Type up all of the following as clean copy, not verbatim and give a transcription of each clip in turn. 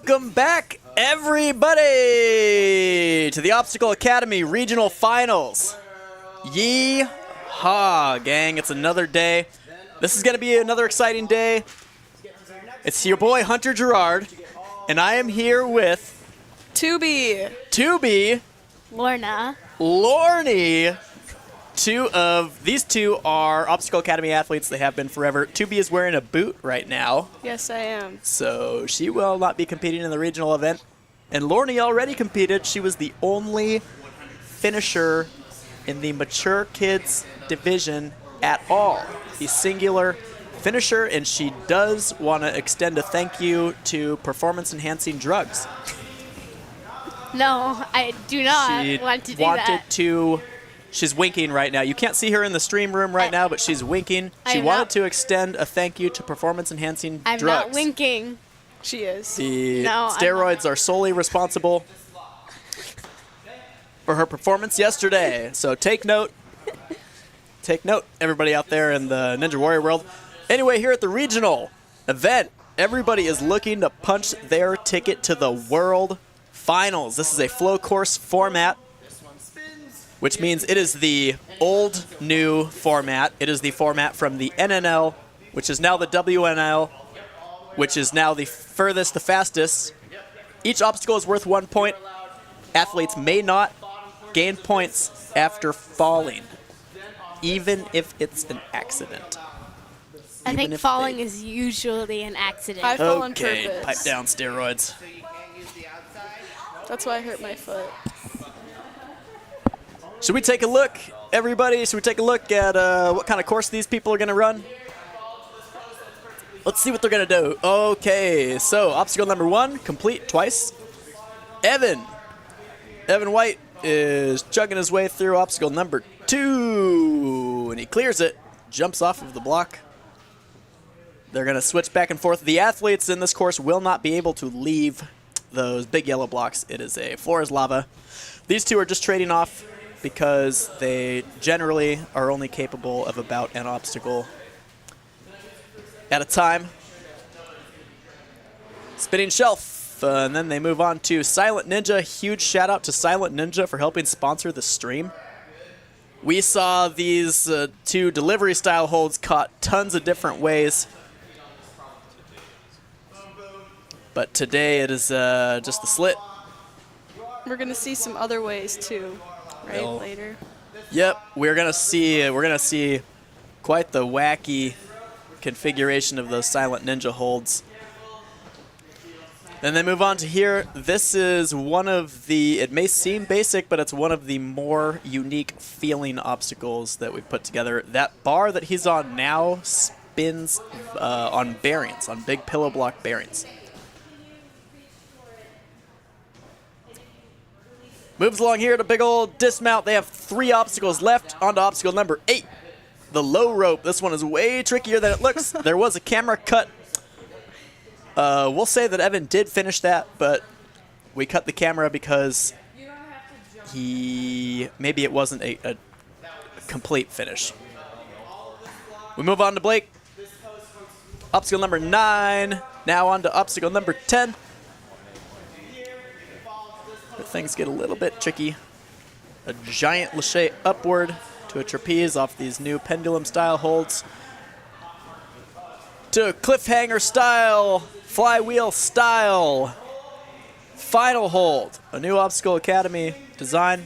Welcome back, everybody, to the Obstacle Academy Regional Finals. Yee-haw, gang. It's another day. This is going to be another exciting day. It's your boy, Hunter Gerard, and I am here with... Tubi. Lorna. Lorny. These two are Obstacle Academy athletes. They have been forever. Tubi is wearing a boot right now. Yes, I am. So she will not be competing in the regional event. And Lorny already competed. She was the only finisher in the mature kids division at all. The singular finisher, and she does want to extend a thank you to performance-enhancing drugs. No, I do not want to do that. She's winking right now. You can't see her in the stream room right now, but she's winking. She wanted to extend a thank you to performance-enhancing drugs. I'm not winking. She is. The steroids are solely responsible for her performance yesterday. So take note. Take note, everybody out there in the Ninja Warrior world. Anyway, here at the regional event, everybody is looking to punch their ticket to the World Finals. This is a flow course format, which means it is the old new format. It is the format from the NNL, which is now the WNL, which is now the furthest, the fastest. Each obstacle is worth 1 point. Athletes may not gain points after falling, even if it's an accident. I think falling is usually an accident. I fall on Okay, purpose. pipe down steroids. That's why I hurt my foot. Should we take a look, everybody? Should we take a look at what kind of course these people are going to run? Let's see what they're going to do. Okay, so obstacle number 1, complete twice. Evan White is chugging his way through obstacle number 2, and he clears it, jumps off of the block. They're going to switch back and forth. The athletes in this course will not be able to leave those big yellow blocks. It is a floor is lava. These two are just trading off because they generally are only capable of about an obstacle at a time. Spinning shelf, and then they move on to Silent Ninja. Huge shout out to Silent Ninja for helping sponsor the stream. We saw these two delivery style holds caught tons of different ways, but today it is just the slit. We're gonna see some other ways too, right? Later. Yep, we're gonna see quite the wacky configuration of those Silent Ninja holds. Then they move on to here. This is one of the, it may seem basic, but it's one of the more unique feeling obstacles that we've put together. That bar that he's on now spins on bearings, on big pillow block bearings. Moves along here to big old dismount. They have 3 obstacles left. On to obstacle number 8, the low rope. This one is way trickier than it looks. There was a camera cut. We'll say that Evan did finish that, but we cut the camera because maybe it wasn't a complete finish. We move on to Blake. Obstacle number 9. Now on to obstacle number 10. Things get a little bit tricky. A giant lâché upward to a trapeze off these new pendulum style holds. To a cliffhanger style, flywheel style. Final hold, a new Obstacle Academy design.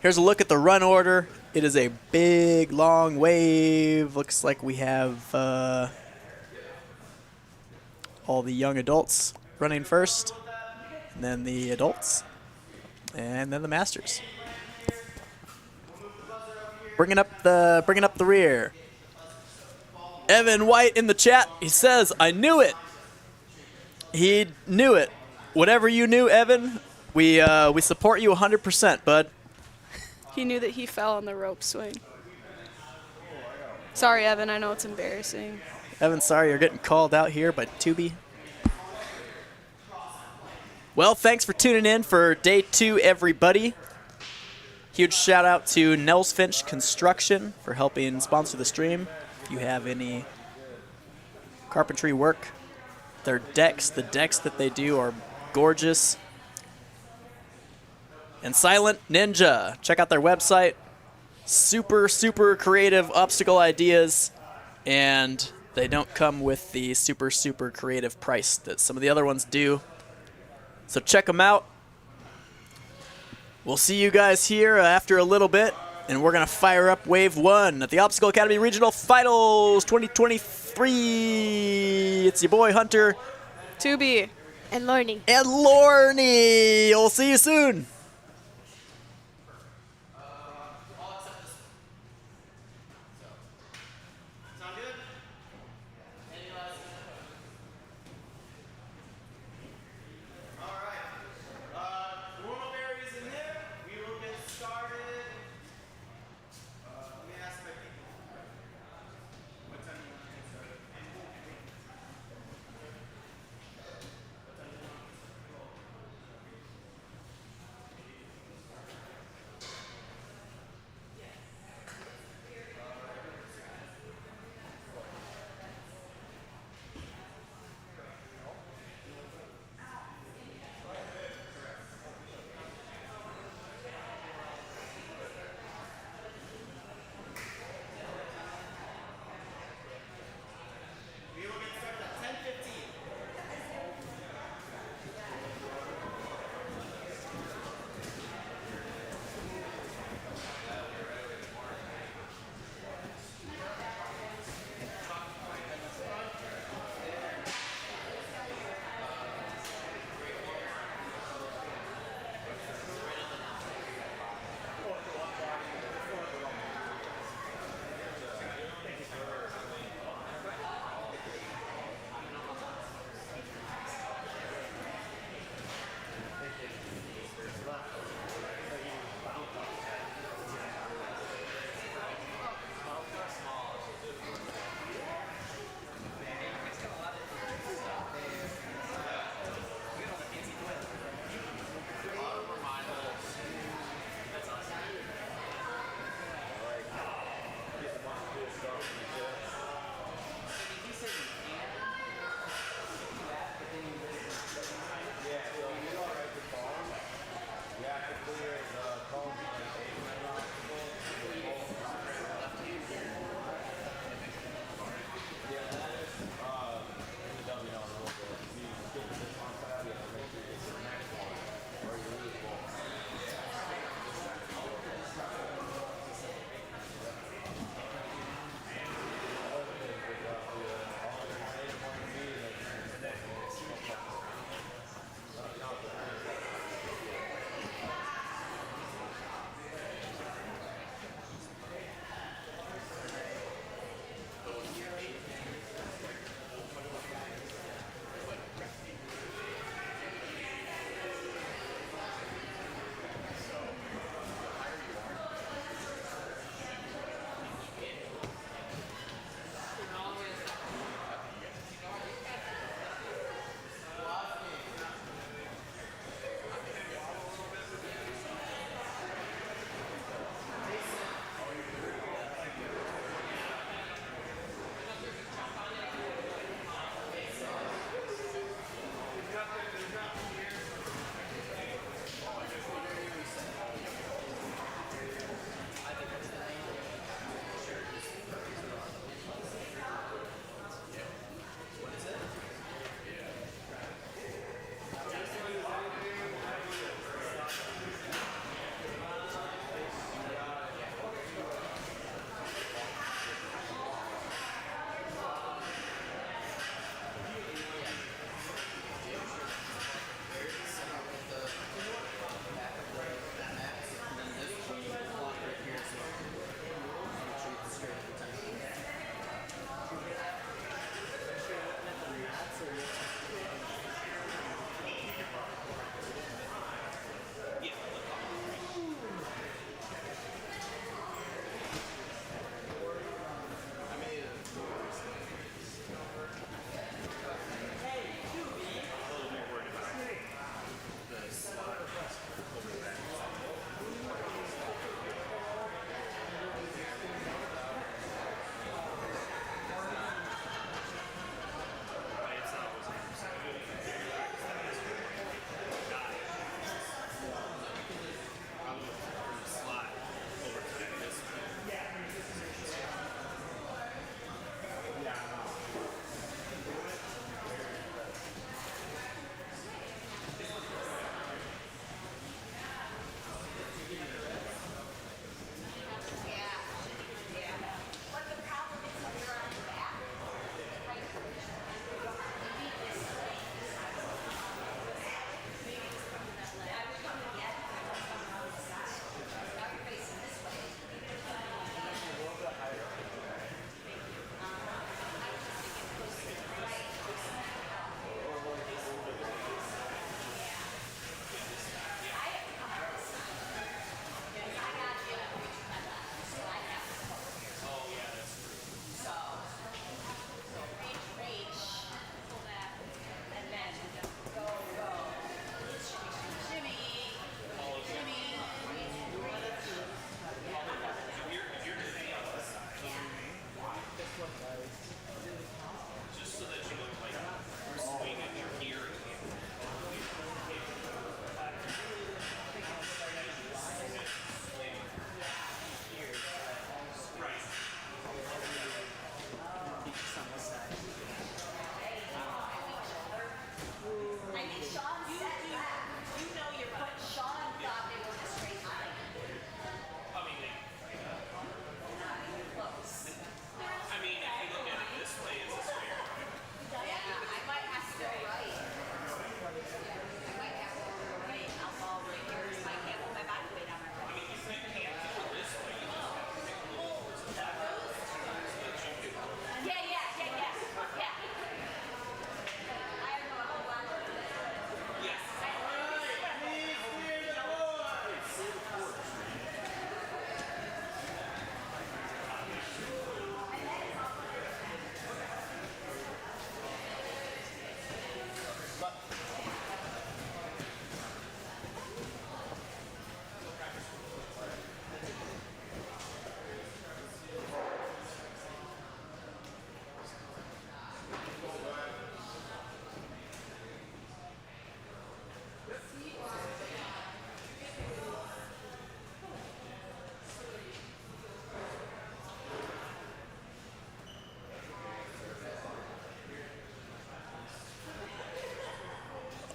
Here's a look at the run order. It is a big, long wave. Looks like we have all the young adults running first. And then the adults, and then the masters. Bringing up the rear. Evan White in the chat. He says, "I knew it." He knew it. Whatever you knew, Evan, we support you 100%, bud. He knew that he fell on the rope swing. Sorry, Evan. I know it's embarrassing. Evan, sorry you're getting called out here by Tubi. Well, thanks for tuning in for day 2, everybody. Huge shout out to Nels Finch Construction for helping sponsor the stream. If you have any carpentry work their decks. The decks that they do are gorgeous. And Silent Ninja, check out their website. Super, super creative obstacle ideas, and they don't come with the super, super creative price that some of the other ones do. So check them out. We'll see you guys here after a little bit, and we're going to fire up Wave 1 at the Obstacle Academy Regional Finals 2023. It's your boy, Hunter. Tubi. And Lorne. And Lorne. We'll see you soon.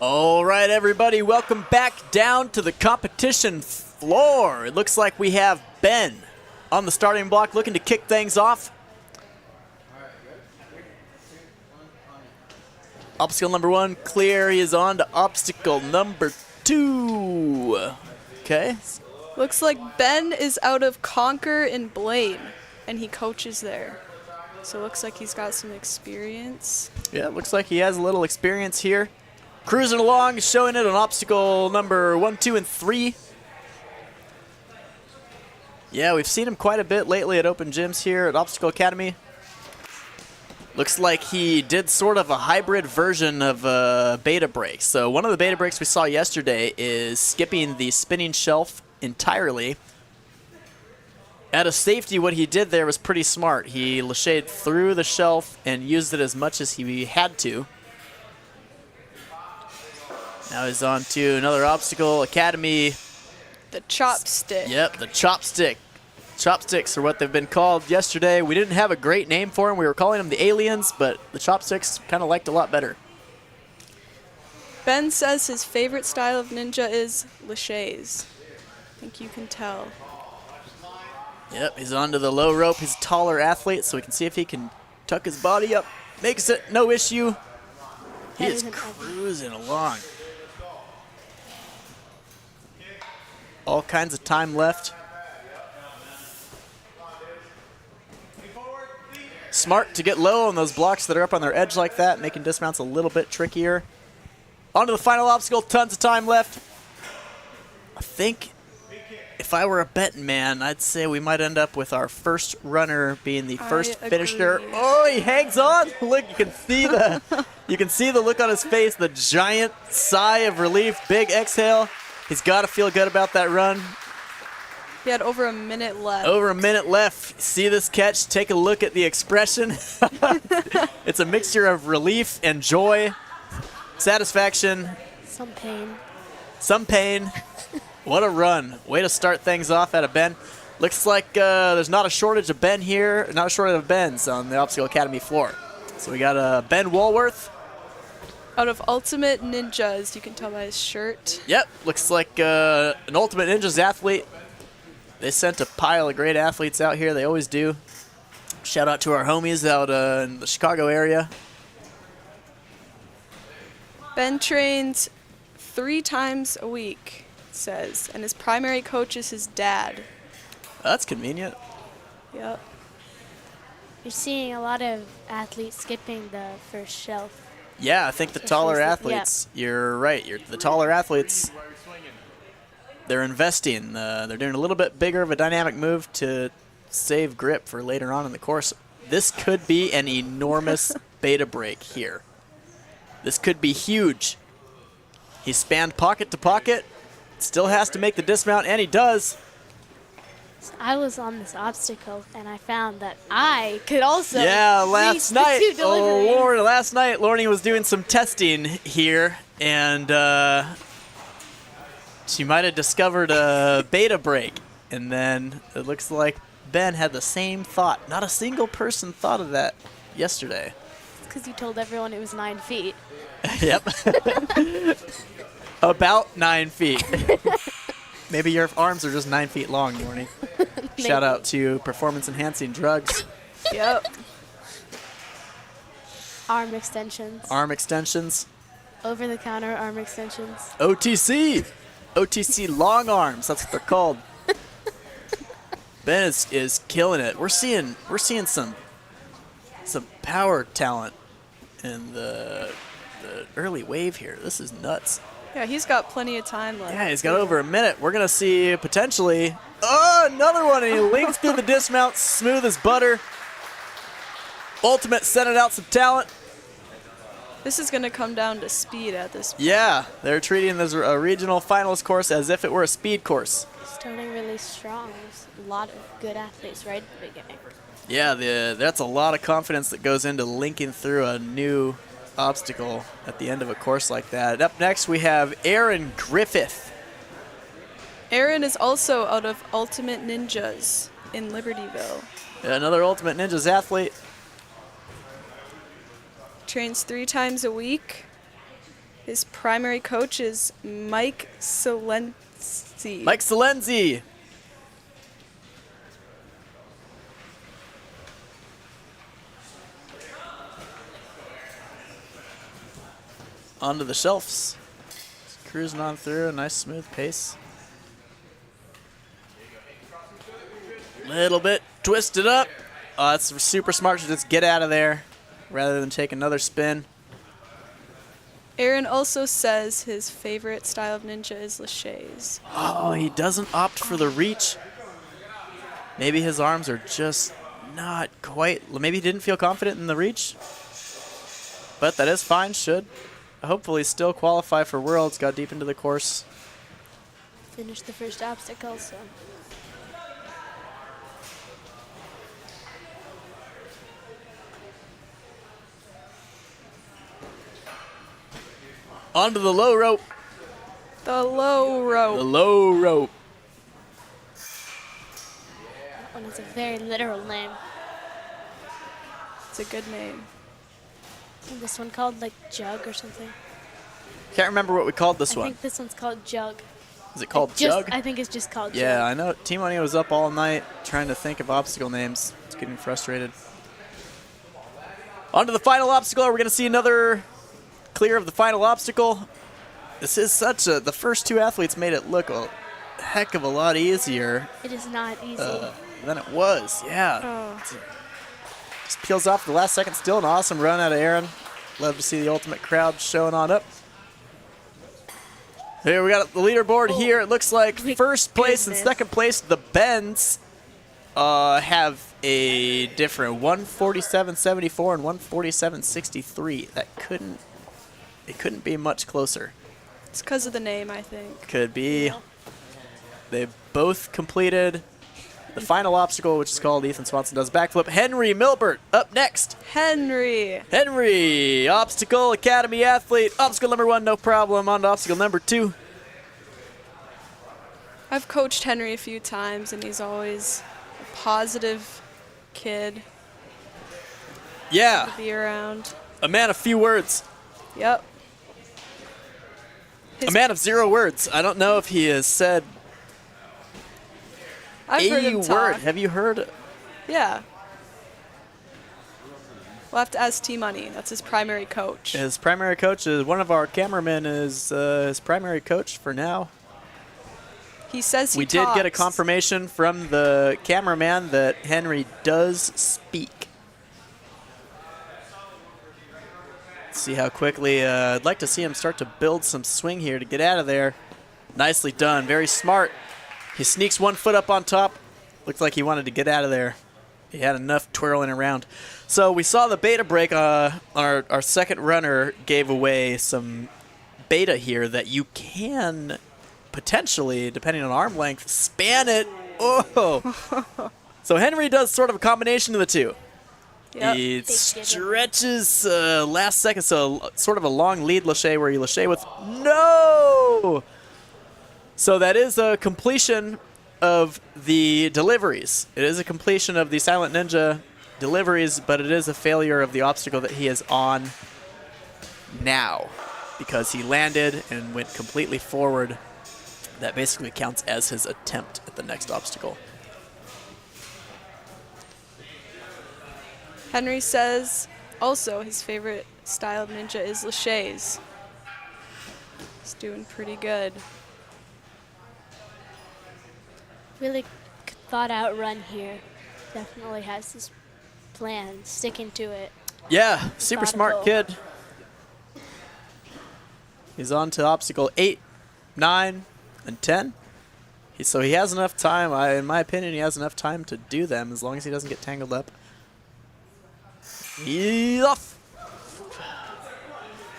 All right, everybody, welcome back down to the competition floor. It looks like we have Ben on the starting block looking to kick things off. Obstacle number 1 clear. He is on to obstacle number 2. Okay. Looks like Ben is out of Conquer and Blame, and he coaches there. So it looks like he's got some experience. Yeah, it looks like he has a little experience here. Cruising along, showing it on obstacle number 1, 2, and 3. Yeah, we've seen him quite a bit lately at open gyms here at Obstacle Academy. Looks like he did sort of a hybrid version of beta break. So one of the beta breaks we saw yesterday is skipping the spinning shelf entirely. Out of safety, what he did there was pretty smart. He lacheyed through the shelf and used it as much as he had to. Now he's on to another Obstacle Academy. The chopstick. Yep, the chopstick. Chopsticks are what they've been called yesterday. We didn't have a great name for them. We were calling them the aliens, but the chopsticks kind of liked a lot better. Ben says his favorite style of ninja is lacheys. I think you can tell. Yep, he's onto the low rope. He's a taller athlete, so we can see if he can tuck his body up. Makes it no issue. He is cruising along. All kinds of time left. Smart to get low on those blocks that are up on their edge like that, making dismounts a little bit trickier. On to the final obstacle, tons of time left. I think if I were a betting man, I'd say we might end up with our first runner being the first finisher. Oh, he hangs on. Look, you can see the look on his face, the giant sigh of relief, big exhale. He's got to feel good about that run. He had over a minute left. Over a minute left. See this catch? Take a look at the expression. It's a mixture of relief and joy, satisfaction. Some pain. Some pain. What a run. Way to start things off at a Ben. Looks like there's not a shortage of Ben here, not a shortage of Bens on the Obstacle Academy floor. So we got Ben Walworth. Out of Ultimate Ninjas, you can tell by his shirt. Yep, looks like an Ultimate Ninjas athlete. They sent a pile of great athletes out here. They always do. Shout out to our homies out in the Chicago area. Ben trains 3 times a week, it says, and his primary coach is his dad. That's convenient. Yep. You're seeing a lot of athletes skipping the first shelf. Yeah, I think the taller athletes, you're right. The taller athletes, they're investing. They're doing a little bit bigger of a dynamic move to save grip for later on in the course. This could be an enormous beta break here. This could be huge. He spanned pocket to pocket, still has to make the dismount, and he does. So I was on this obstacle, and I found that I could also last night, reach the 2 deliveries. oh Lord, last night Lorne was doing some testing here, and she might have discovered a beta break, and then it looks like Ben had the same thought. Not a single person thought of that yesterday. It's because you told everyone it was 9 feet. Yep. About 9 feet. Maybe your arms are just 9 feet long, Lorne. Shout out to performance-enhancing drugs. Yep. Arm extensions. Arm extensions. Over-the-counter arm extensions. OTC. OTC long arms. That's what they're called. Ben is killing it. We're seeing some power talent in the early wave here. This is nuts. Yeah, he's got plenty of time left. Yeah, he's got over a minute. We're going to see potentially, another one, and he links through the dismount, smooth as butter. Ultimate sending out some talent. This is going to come down to speed at this point. Yeah, they're treating this a regional finals course as if it were a speed course. Starting really strong. There's a lot of good athletes right at the beginning. Yeah, that's a lot of confidence that goes into linking through a new obstacle at the end of a course like that. Up next, we have Aaron Griffith. Aaron is also out of Ultimate Ninjas in Libertyville. Yeah, another Ultimate Ninjas athlete. Trains 3 times a week. His primary coach is Mike Salenzi. Mike Salenzi. Onto the shelves. Just cruising on through, a nice smooth pace. Little bit twisted up. It's super smart to just get out of there rather than take another spin. Aaron also says his favorite style of ninja is laches. Oh, he doesn't opt for the reach. Maybe his arms are just not quite. Maybe he didn't feel confident in the reach. But that is fine. Should hopefully still qualify for Worlds. Got deep into the course. Finished the first obstacle, so. Onto the low rope. The low rope. The low rope. That one is a very literal name. It's a good name. Isn't this one called like Jug or something? Can't remember what we called this I one. think this one's called Jug. Is it called Just- Jug? I think it's just called Yeah, Jug. I know. Team Money was up all night trying to think of obstacle names. It's getting frustrated. On to the final obstacle. We're going to see another clear of the final obstacle. This is such a... The first two athletes made it look a heck of a lot easier It is not easy. than it was. Yeah. Oh. Just peels off the last second. Still an awesome run out of Aaron. Love to see the ultimate crowd showing on up. Here we got the leaderboard here. It looks like My first place and goodness. second place, the Bens, have a different 147.74 and 147.63. It couldn't be much closer. It's because of the name, I think. Could be. They both completed the final obstacle, which is called Ethan Swanson Does Backflip. Henry Milbert up next. Henry. Henry, Obstacle Academy athlete. Obstacle number 1, no problem. On to obstacle number 2. I've coached Henry a few times, and he's always a positive kid Yeah, to be around. a man of few words. Yep. A man of 0 words. I don't know if he has said I've heard a him word. talk. Have you heard? Yeah. We'll have to ask T-Money. That's his primary coach. His primary coach is one of our cameramen. Is his primary coach for now. He says he We did get a talks. confirmation from the cameraman that Henry does speak. Let's see how quickly. I'd like to see him start to build some swing here to get out of there. Nicely done. Very smart. He sneaks one foot up on top. Looked like he wanted to get out of there. He had enough twirling around. So we saw the beta break. Our second runner gave away some beta here that you can potentially, depending on arm length, span it. Oh! So Henry does sort of a combination of the two. Yep. He Big jiggle. stretches last second, so sort of a long lead lache where you lache with no. So that is a completion of the deliveries. It is a completion of the Silent Ninja deliveries, but it is a failure of the obstacle that he is on now because he landed and went completely forward. That basically counts as his attempt at the next obstacle. Henry says also his favorite style of ninja is laches. He's doing pretty good. Really thought out run here. Definitely has his plan, sticking to it. Yeah, super smart Methodical. kid. He's on to obstacle 8, 9, and 10. So he has enough time. In my opinion, he has enough time to do them as long as he doesn't get tangled up. He's off.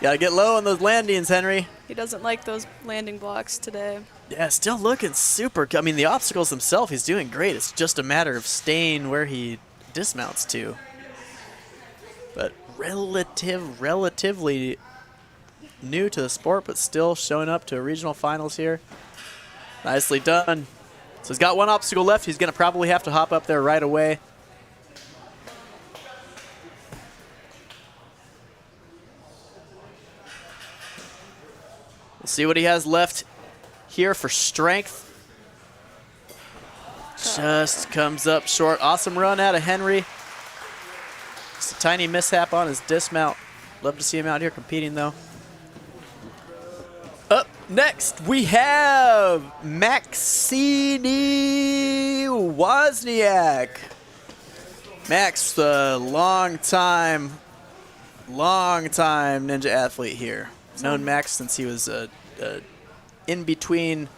Gotta get low on those landings, Henry. He doesn't like those landing blocks today. Yeah, still looking super. I mean, the obstacles themselves, he's doing great. It's just a matter of staying where he dismounts to. But relatively new to the sport, but still showing up to regional finals here. Nicely done. So he's got one obstacle left. He's going to probably have to hop up there right away. See what he has left here for strength. Just comes up short. Awesome run out of Henry. Just a tiny mishap on his dismount. Love to see him out here competing, though. Up next, we have Maxine Wozniak. Max, the long-time ninja athlete here. Known Max since he was a in-between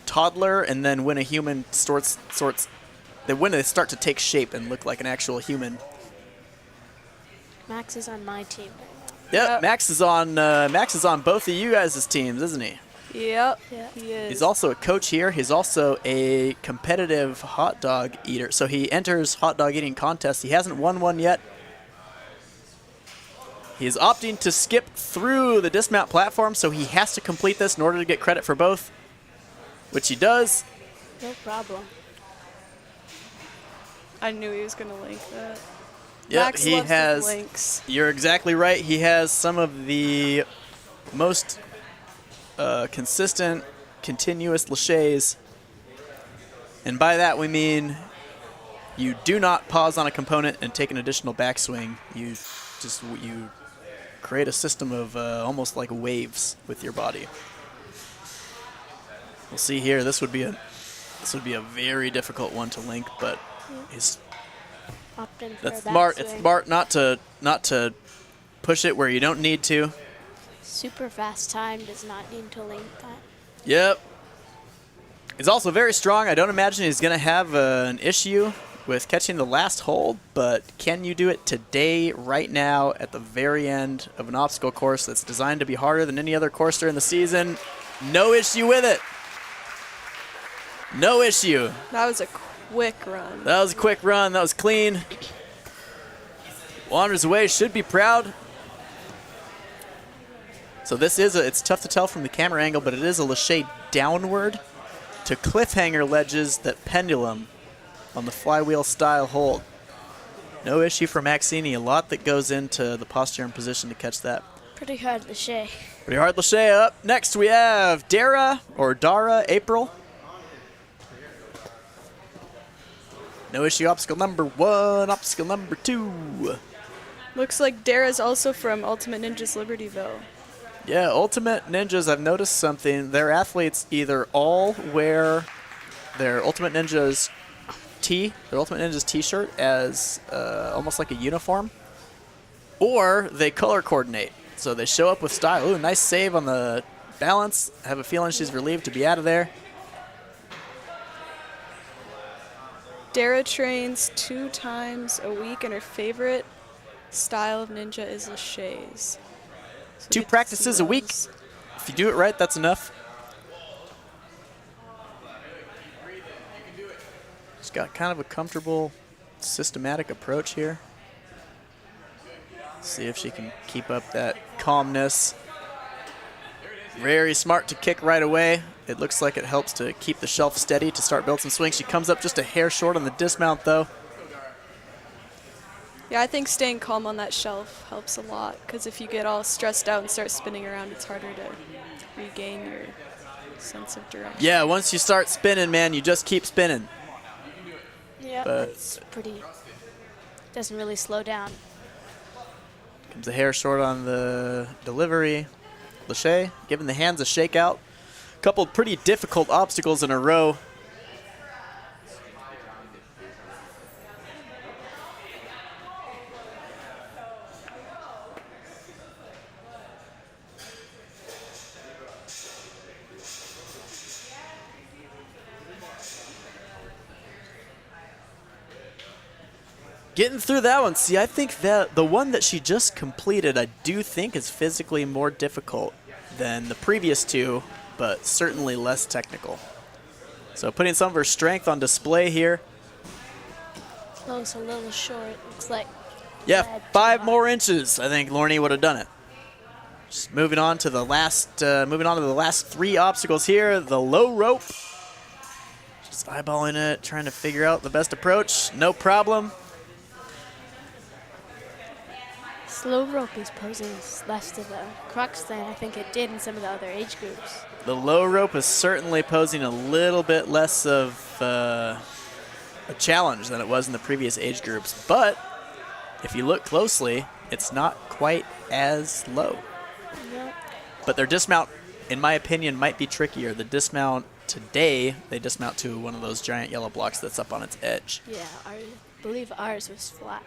toddler, and then when a human when they start to take shape and look like an actual human. Max is on my team. Yep, Max is on both of you guys' teams, isn't he? Yep, Yeah. he is. He's also a coach here. He's also a competitive hot dog eater. So he enters hot dog eating contests. He hasn't won one yet. He is opting to skip through the dismount platform, so he has to complete this in order to get credit for both, which he does. No problem. I knew he was going to link that. Yep, Max he loves has. the links. You're exactly right. He has some of the most consistent, continuous laches. And by that we mean you do not pause on a component and take an additional backswing. You create a system of almost like waves with your body. We'll see here. This would be a very difficult one to link, but he's Opt in for that's a smart. backswing. It's smart not to push it where you don't need to. Super fast time does not need to link that. Yep. He's also very strong. I don't imagine he's going to have an issue with catching the last hold, but can you do it today, right now, at the very end of an obstacle course that's designed to be harder than any other course during the season? No issue with it. No issue. That was a quick run. That was a quick run. That was clean. Wanders away. Should be proud. So this is it's tough to tell from the camera angle, but it is a lache downward to cliffhanger ledges that pendulum on the flywheel style hold. No issue for Maxini. A lot that goes into the posture and position to catch that. Pretty hard lache. Pretty hard lache. Up next we have Dara April. No issue, obstacle number 1, obstacle number 2. Looks like Dara's also from Ultimate Ninjas Libertyville. Yeah, Ultimate Ninjas, I've noticed something. Their athletes either all wear their Ultimate Ninjas t-shirt as almost like a uniform, or they color coordinate. So they show up with style. Ooh, nice save on the balance. I have a feeling she's relieved to be out of there. Dara trains 2 times a week, and her favorite style of ninja is laches. So 2 we get to practices see a week. those. If you do it right, that's enough. She's got kind of a comfortable, systematic approach here. See if she can keep up that calmness. Very smart to kick right away. It looks like it helps to keep the shelf steady to start building some swing. She comes up just a hair short on the dismount, though. Yeah, I think staying calm on that shelf helps a lot, because if you get all stressed out and start spinning around, it's harder to regain your sense of direction. Yeah, once you start spinning, man, you just keep spinning. Yeah, But- it's pretty. Doesn't really slow down. Comes a hair short on the delivery. Lache giving the hands a shakeout. Couple pretty difficult obstacles in a row. Getting through that one. See, I think that the one that she just completed, I do think is physically more difficult than the previous 2, but certainly less technical. So putting some of her strength on display here. Close, a little short. Looks like. Yeah, Bad 5 job. more inches. I think Lorne would have done it. Just moving on to the last 3 obstacles here. The low rope. Just eyeballing it, trying to figure out the best approach. No problem. slow rope is posing less of a crux than I think it did in some of the other age groups. The low rope is certainly posing a little bit less of a challenge than it was in the previous age groups, but if you look closely, it's not quite as low. Yep. But their dismount, in my opinion, might be trickier. The dismount today, they dismount to one of those giant yellow blocks that's up on its edge. Yeah, I believe ours was flat.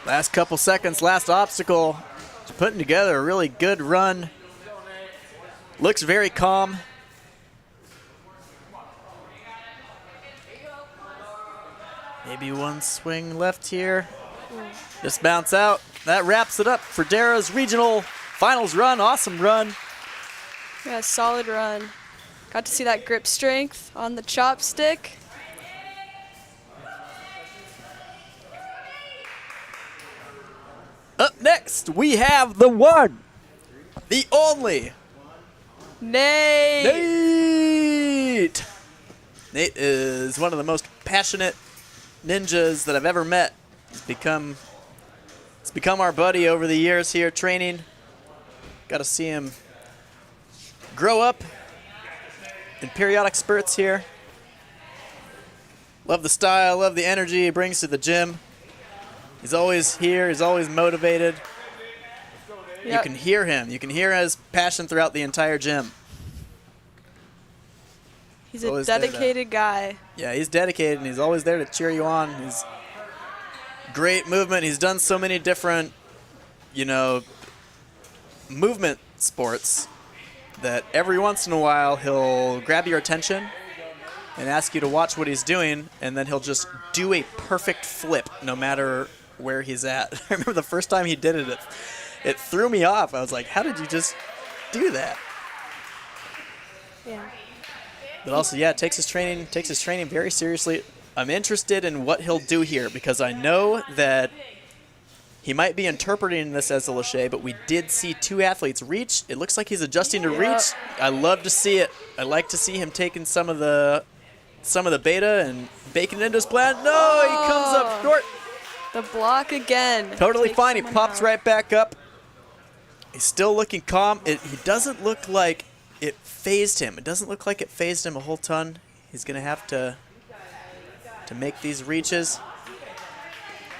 Last couple seconds, last obstacle. Just putting together a really good run. Looks very calm. Maybe one swing left here. Just bounce out. That wraps it up for Dara's regional finals run. Awesome run. Yeah, solid run. Got to see that grip strength on the chopstick. Up next, we have the one, the only, Nate! Nate. Nate is one of the most passionate ninjas that I've ever met. He's become our buddy over the years here training. Got to see him grow up in periodic spurts here. Love the style, love the energy he brings to the gym. He's always here, he's always motivated. Yep. You can hear him. You can hear his passion throughout the entire gym. He's a Always there to- dedicated guy. Yeah, he's dedicated and he's always there to cheer you on. He's great movement. He's done so many different, movement sports that every once in a while he'll grab your attention and ask you to watch what he's doing, and then he'll just do a perfect flip no matter where he's at. I remember the first time he did it, it threw me off. I was like, how did you just do that? Yeah. But also, yeah, takes his training very seriously. I'm interested in what he'll do here because I know that he might be interpreting this as a lache, but we did see two athletes reach. It looks like he's adjusting to reach. I love to see it. I like to see him taking some of the beta and baking it into his plan. No, he comes up short. The block again. Totally Takes fine. He someone pops out. right back up. He's still looking calm. He doesn't look like it phased him. It doesn't look like it phased him a whole ton. He's going to have to make these reaches.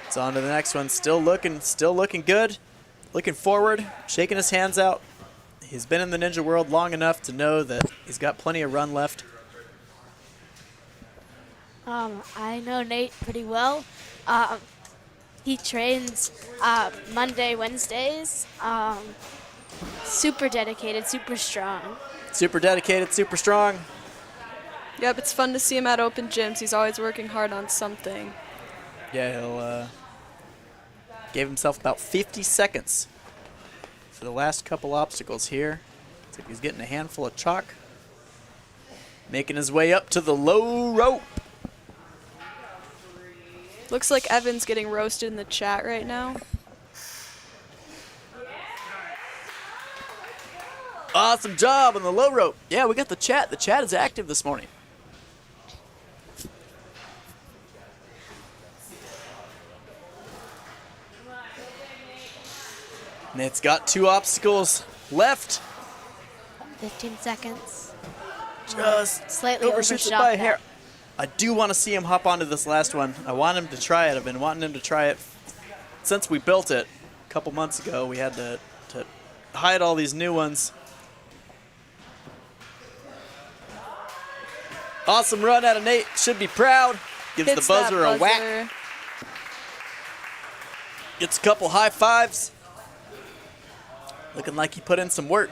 It's on to the next one. Still looking good. Looking forward, shaking his hands out. He's been in the ninja world long enough to know that he's got plenty of run left. I know Nate pretty well. He trains Monday, Wednesdays. Super dedicated, super strong. Super dedicated, super strong. Yep, it's fun to see him at open gyms. He's always working hard on something. Yeah, he'll gave himself about 50 seconds for the last couple obstacles here. Looks like he's getting a handful of chalk. Making his way up to the low rope. Looks like Evan's getting roasted in the chat right now. Awesome job on the low rope. Yeah, we got the chat. The chat is active this morning. Nate's got two obstacles left. 15 seconds. Just Slightly overshoots it overshot by a that. hair. I do want to see him hop onto this last one. I want him to try it. I've been wanting him to try it since we built it a couple months ago. We had to hide all these new ones. Awesome run out of Nate. Should be proud. Gives Hits the buzzer that a whack. buzzer. Gets a couple high fives. Looking like he put in some work.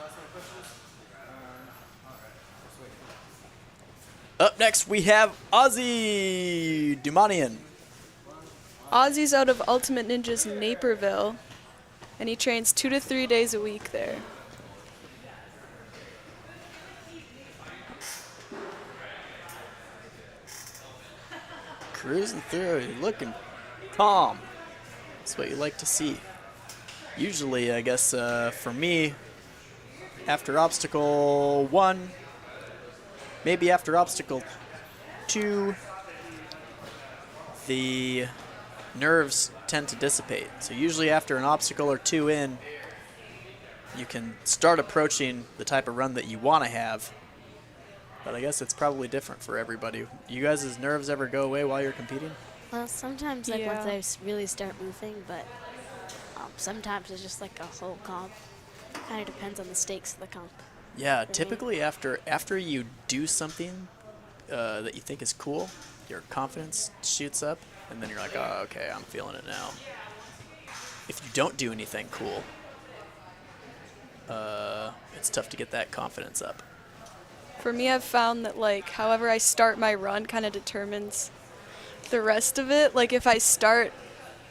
Up next, we have Ozzy Dumanian. Ozzy's out of Ultimate Ninjas Naperville, and he trains 2 to 3 days a week there. Cruising through, he's looking calm. That's what you like to see. Usually, I guess, for me, after obstacle 1, maybe after obstacle 2, the nerves tend to dissipate. So usually after an obstacle or two in, you can start approaching the type of run that you want to have. But I guess it's probably different for everybody. You guys' nerves ever go away while you're competing? Well, sometimes like once I really start moving, but sometimes it's just like a whole comp. Kind of depends on the stakes of the comp. Yeah, typically after you do something that you think is cool, your confidence shoots up, and then you're like, oh, okay, I'm feeling it now. If you don't do anything cool, it's tough to get that confidence up. For me, I've found that like however I start my run kind of determines the rest of it. Like if I start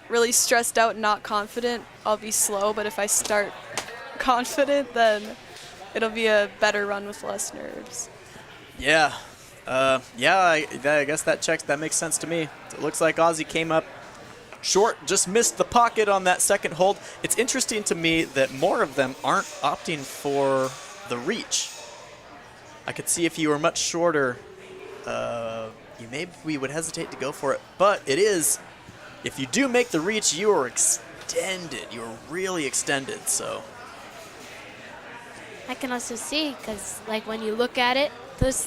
really stressed out and not confident, I'll be slow, but if I start confident, then it'll be a better run with less nerves. Yeah. I guess that makes sense to me. It looks like Ozzy came up short, just missed the pocket on that second hold. It's interesting to me that more of them aren't opting for the reach. I could see if you were much shorter, we would hesitate to go for it. But it is, if you do make the reach, you are extended. You are really extended, so. I can also see, because like when you look at it, those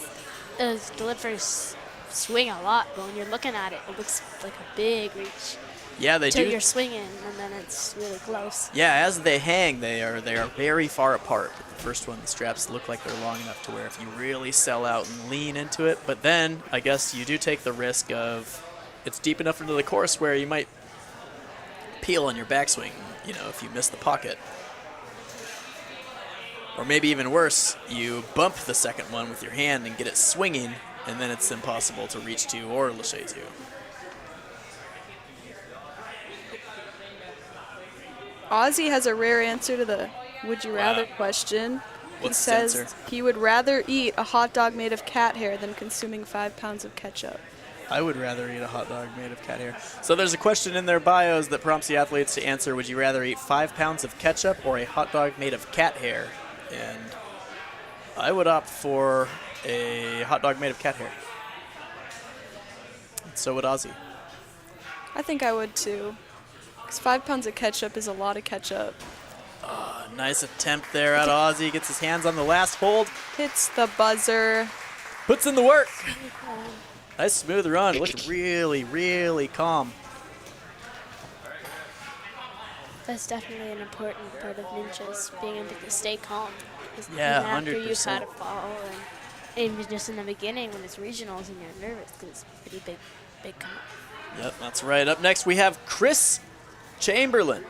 delivers swing a lot, but when you're looking at it, it looks like a big reach. Yeah, they do. Until you're swinging, and then it's really close. Yeah, as they hang, they are very far apart. The first one, the straps look like they're long enough to where if you really sell out and lean into it, but then I guess you do take the risk of it's deep enough into the course where you might peel on your backswing, if you miss the pocket. Or maybe even worse, you bump the second one with your hand and get it swinging, and then it's impossible to reach to or lâcher to. Ozzy has a rare answer to the would you rather question. What's He his says answer? he would rather eat a hot dog made of cat hair than consuming 5 pounds of ketchup. I would rather eat a hot dog made of cat hair. So there's a question in their bios that prompts the athletes to answer, would you rather eat 5 pounds of ketchup or a hot dog made of cat hair? And I would opt for a hot dog made of cat hair. And so would Ozzy. I think I would too. Because 5 pounds of ketchup is a lot of ketchup. Nice attempt there at Ozzy. Gets his hands on the last hold. Hits the buzzer. Puts in the work. Nice smooth run. It looked really, really calm. That's definitely an important part of ninjas, being able to stay calm. 'Cause Yeah, even after you've 100%. had a fall, and even just in the beginning when it's regionals and you're nervous, because it's a pretty big comp. Yep, that's right. Up next, we have Chris Chamberlain.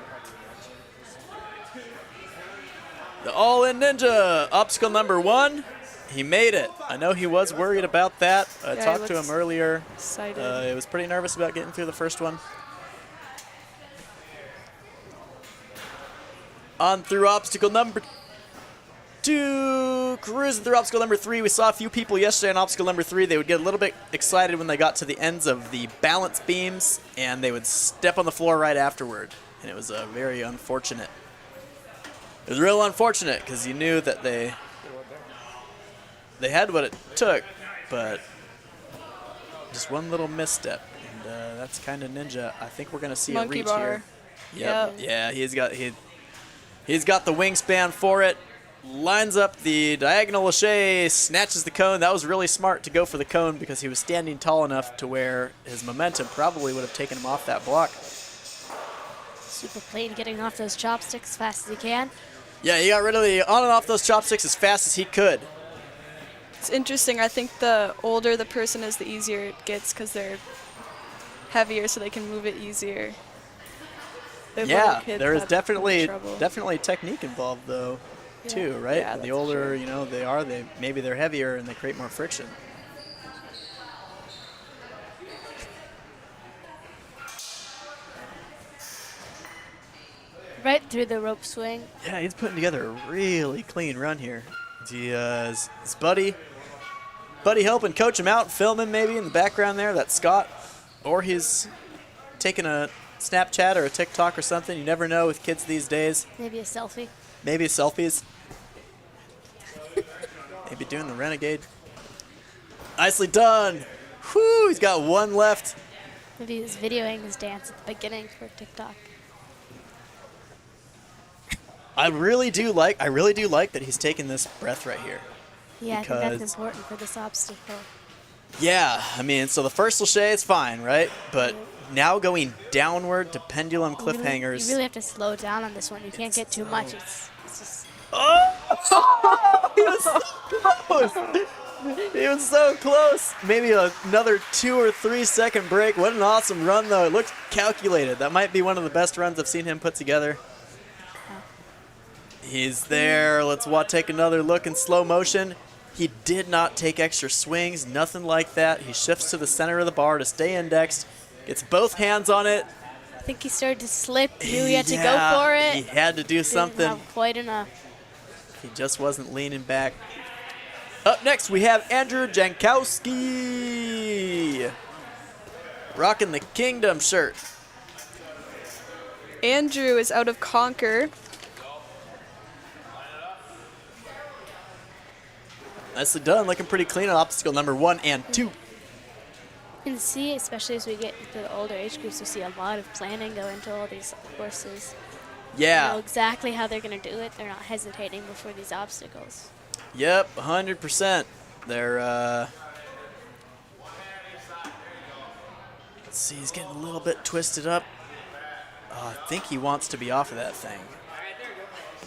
The All-In Ninja, obstacle number 1. He made it. I know he was worried about that. I Yeah, talked he to him looks earlier. excited. He was pretty nervous about getting through the first one. On through obstacle number 2. Cruising through obstacle number 3. We saw a few people yesterday on obstacle number 3. They would get a little bit excited when they got to the ends of the balance beams, and they would step on the floor right afterward. And it was very unfortunate. It was real unfortunate because you knew that they had what it took, but just one little misstep, and that's kind of ninja. I think we're gonna see Monkey a reach bar. here. Yep. Yeah, he's got the wingspan for it. Lines up the diagonal lâcher, snatches the cone. That was really smart to go for the cone because he was standing tall enough to where his momentum probably would have taken him off that block. Super plain, getting off those chopsticks as fast as he can. Yeah, he got rid of the on and off those chopsticks as fast as he could. It's interesting. I think the older the person is, the easier it gets because they're heavier, so they can move it easier. The little Yeah, kids there is have trouble. definitely technique involved though, too, right? Yeah, the that's older true. maybe they're heavier and they create more friction. Right through the rope swing. Yeah, he's putting together a really clean run here. His buddy helping coach him out, film him maybe in the background there. That's Scott, or he's taking a Snapchat or a TikTok or something. You never know with kids these days. Maybe a selfie. Maybe selfies. Maybe doing the renegade. Nicely done. Whew, he's got one left. Maybe he was videoing his dance at the beginning for TikTok. I really do like that he's taking this breath right here. Yeah, I think that's Because- important for this obstacle. Yeah, I mean, so the first lâché is fine, right? But now going downward to pendulum cliffhangers. You really have to slow down on this one. You can't get too much. It's just Oh! He was so close. He was so close. Maybe another 2 or 3 second break. What an awesome run, though. It looked calculated. That might be one of the best runs I've seen him put together. He's there. Let's take another look in slow motion. He did not take extra swings, nothing like that. He shifts to the center of the bar to stay indexed, gets both hands on it. I think he started to slip. Knew he had to go for it. He had to do Didn't something. have quite enough. He just wasn't leaning back. Up next, we have Andrew Jankowski. Rocking the Kingdom shirt. Andrew is out of Conquer. Nicely done, looking pretty clean on obstacle number 1 and 2. You can see, especially as we get to the older age groups, we see a lot of planning go into all these courses. They know Yeah, exactly how they're going to do it. They're not hesitating before these obstacles. yep, 100%. They're, let's see, he's getting a little bit twisted up. Oh, I think he wants to be off of that thing.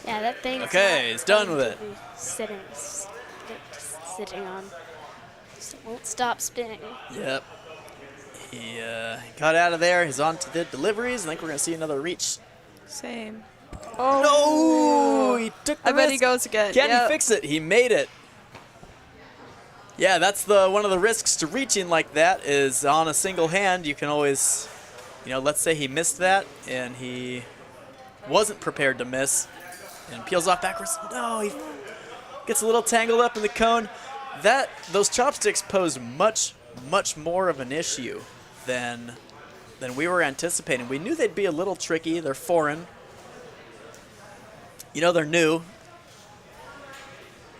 Yeah, that thing's Okay, not he's done going with to it. be sitting on. Just won't stop spinning. Yep. He got out of there. He's on to the deliveries. I think we're going to see another reach. Same. No! Oh, He took the I bet he risk. goes again. Can Yep. he fix it? He made it. Yeah, that's one of the risks to reaching like that is on a single hand. You can always, let's say he missed that and he wasn't prepared to miss and peels off backwards. No, he gets a little tangled up in the cone. Those chopsticks pose much, much more of an issue than we were anticipating. We knew they'd be a little tricky. They're foreign. They're new.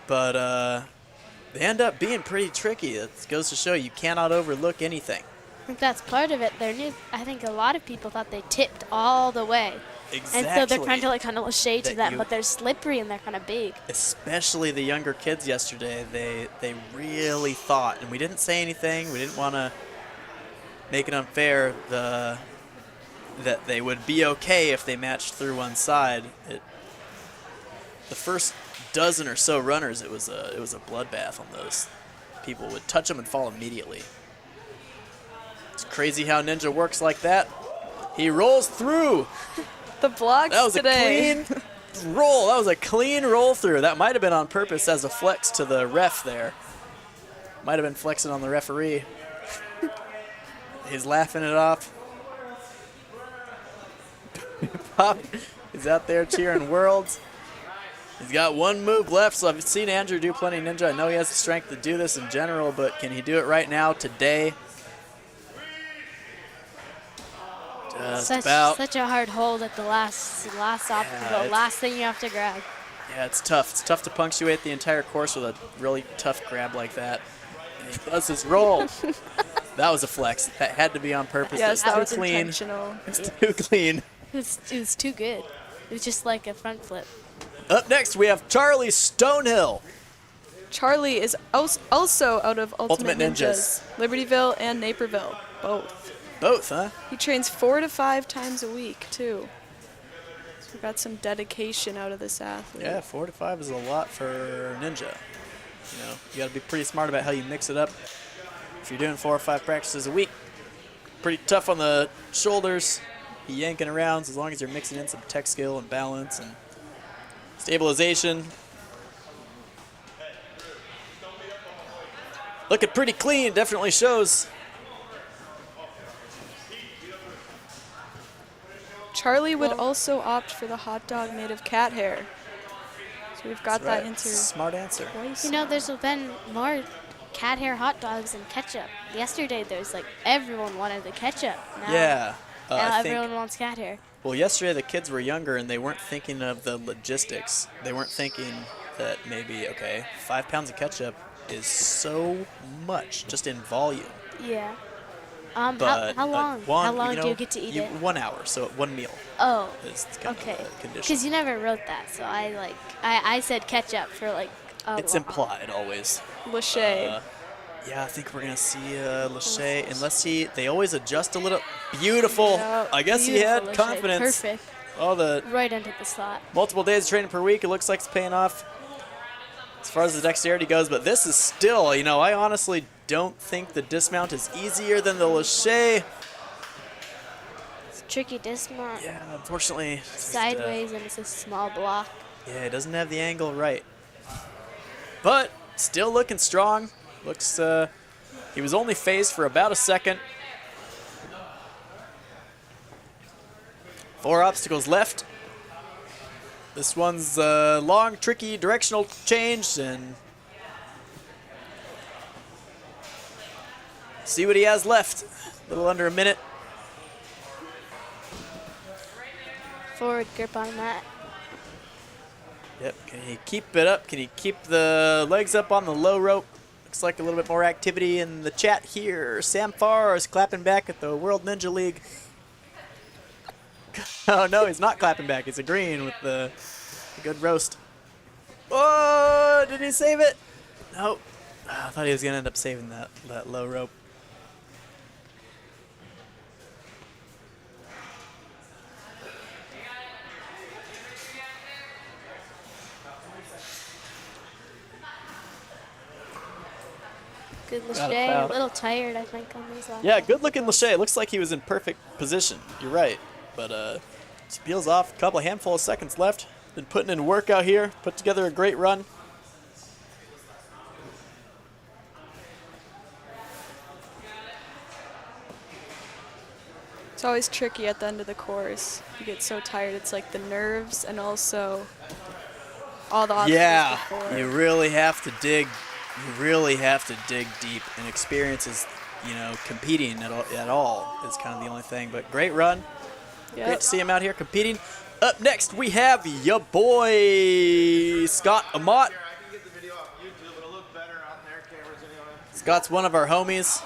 But they end up being pretty tricky. It goes to show you cannot overlook anything. I think that's part of it. They're new. I think a lot of people thought they tipped all the way. Exactly. And so they're trying to kind of lâché to That that, you- but they're slippery and they're kind of big. Especially the younger kids yesterday, they really thought, and we didn't say anything. We didn't want to make it unfair. That they would be okay if they matched through one side. The first dozen or so runners, it was a bloodbath on those. People would touch them and fall immediately. It's crazy how Ninja works like that. He rolls through. The blocks That was today. a clean roll. That was a clean roll through. That might have been on purpose as a flex to the ref there. Might have been flexing on the referee. He's laughing it off. Pop is out there cheering worlds. He's got one move left, so I've seen Andrew do plenty ninja. I know he has the strength to do this in general, but can he do it right now, today? Just about. Such a hard hold at the last obstacle, it's- last thing you have to grab. Yeah, it's tough. It's tough to punctuate the entire course with a really tough grab like that. And he does his roll. That was a flex. That had to be on purpose. Yes, It that too was clean. intentional. It's too clean. It was too good. It was just like a front flip. Up next, we have Charlie Stonehill. Charlie is also out of Ultimate Ninjas. Ninjas. Libertyville and Naperville, both. Both, huh? He trains 4 to 5 times a week, too. So we got some dedication out of this athlete. Yeah, 4 to 5 is a lot for ninja. You got to be pretty smart about how you mix it up. If you're doing 4 or 5 practices a week, pretty tough on the shoulders. Be yanking around as long as you're mixing in some tech skill and balance and stabilization. Looking pretty clean, definitely shows. Charlie would also opt for the hot dog made of cat hair. So we've got Right. that answer Smart answer. twice. You know, there's been more cat hair hot dogs and ketchup. Yesterday, there's everyone wanted the ketchup. Now, Yeah. Now I think, everyone wants cat hair. well, yesterday the kids were younger and they weren't thinking of the logistics. They weren't thinking that maybe, 5 pounds of ketchup is so much just in volume. Yeah. But how long? one, How long you know, do you get to eat it? 1 hour, so 1 meal Oh, is kind okay. of the condition. Because you never wrote that, so I said ketchup for like. It's implied always. Lachey. Yeah, I think we're gonna see Lachey, unless they always adjust a little. Beautiful. Yeah, I guess he beautiful had Lachey. confidence. Perfect. All the Right into the slot. multiple days of training per week, it looks like it's paying off as far as the dexterity goes. But this is still, you know, I honestly don't think the dismount is easier than the Lachey. It's a tricky dismount. Yeah, unfortunately. it's just, Sideways, and it's a small block. yeah, it doesn't have the angle right. But still looking strong. Looks, he was only phased for about a second. 4 obstacles left. This one's a long, tricky directional change, and see what he has left. A little under a minute. Forward grip on that. Yep, can he keep it up? Can he keep the legs up on the low rope? Looks like a little bit more activity in the chat here. Sam Farr is clapping back at the World Ninja League. Oh no, he's not clapping back. He's agreeing with the good roast. Oh, did he save it? No. I thought he was going to end up saving that low rope. Good Got a Lachey. foul. A little tired, I think, on these last. Yeah, good looking Lachey. Looks like he was in perfect position. You're right. But just peels off. A handful of seconds left. Been putting in work out here. Put together a great run. It's always tricky at the end of the course. You get so tired. It's like the nerves and also all the obstacles Yeah, before. you really have to dig. You really have to dig deep, and experience is, you know, competing at all is kind of the only thing. But great run. Yep. Great to see him out here competing. Up next, we have ya boy Scott Amott. Scott's one of our homies.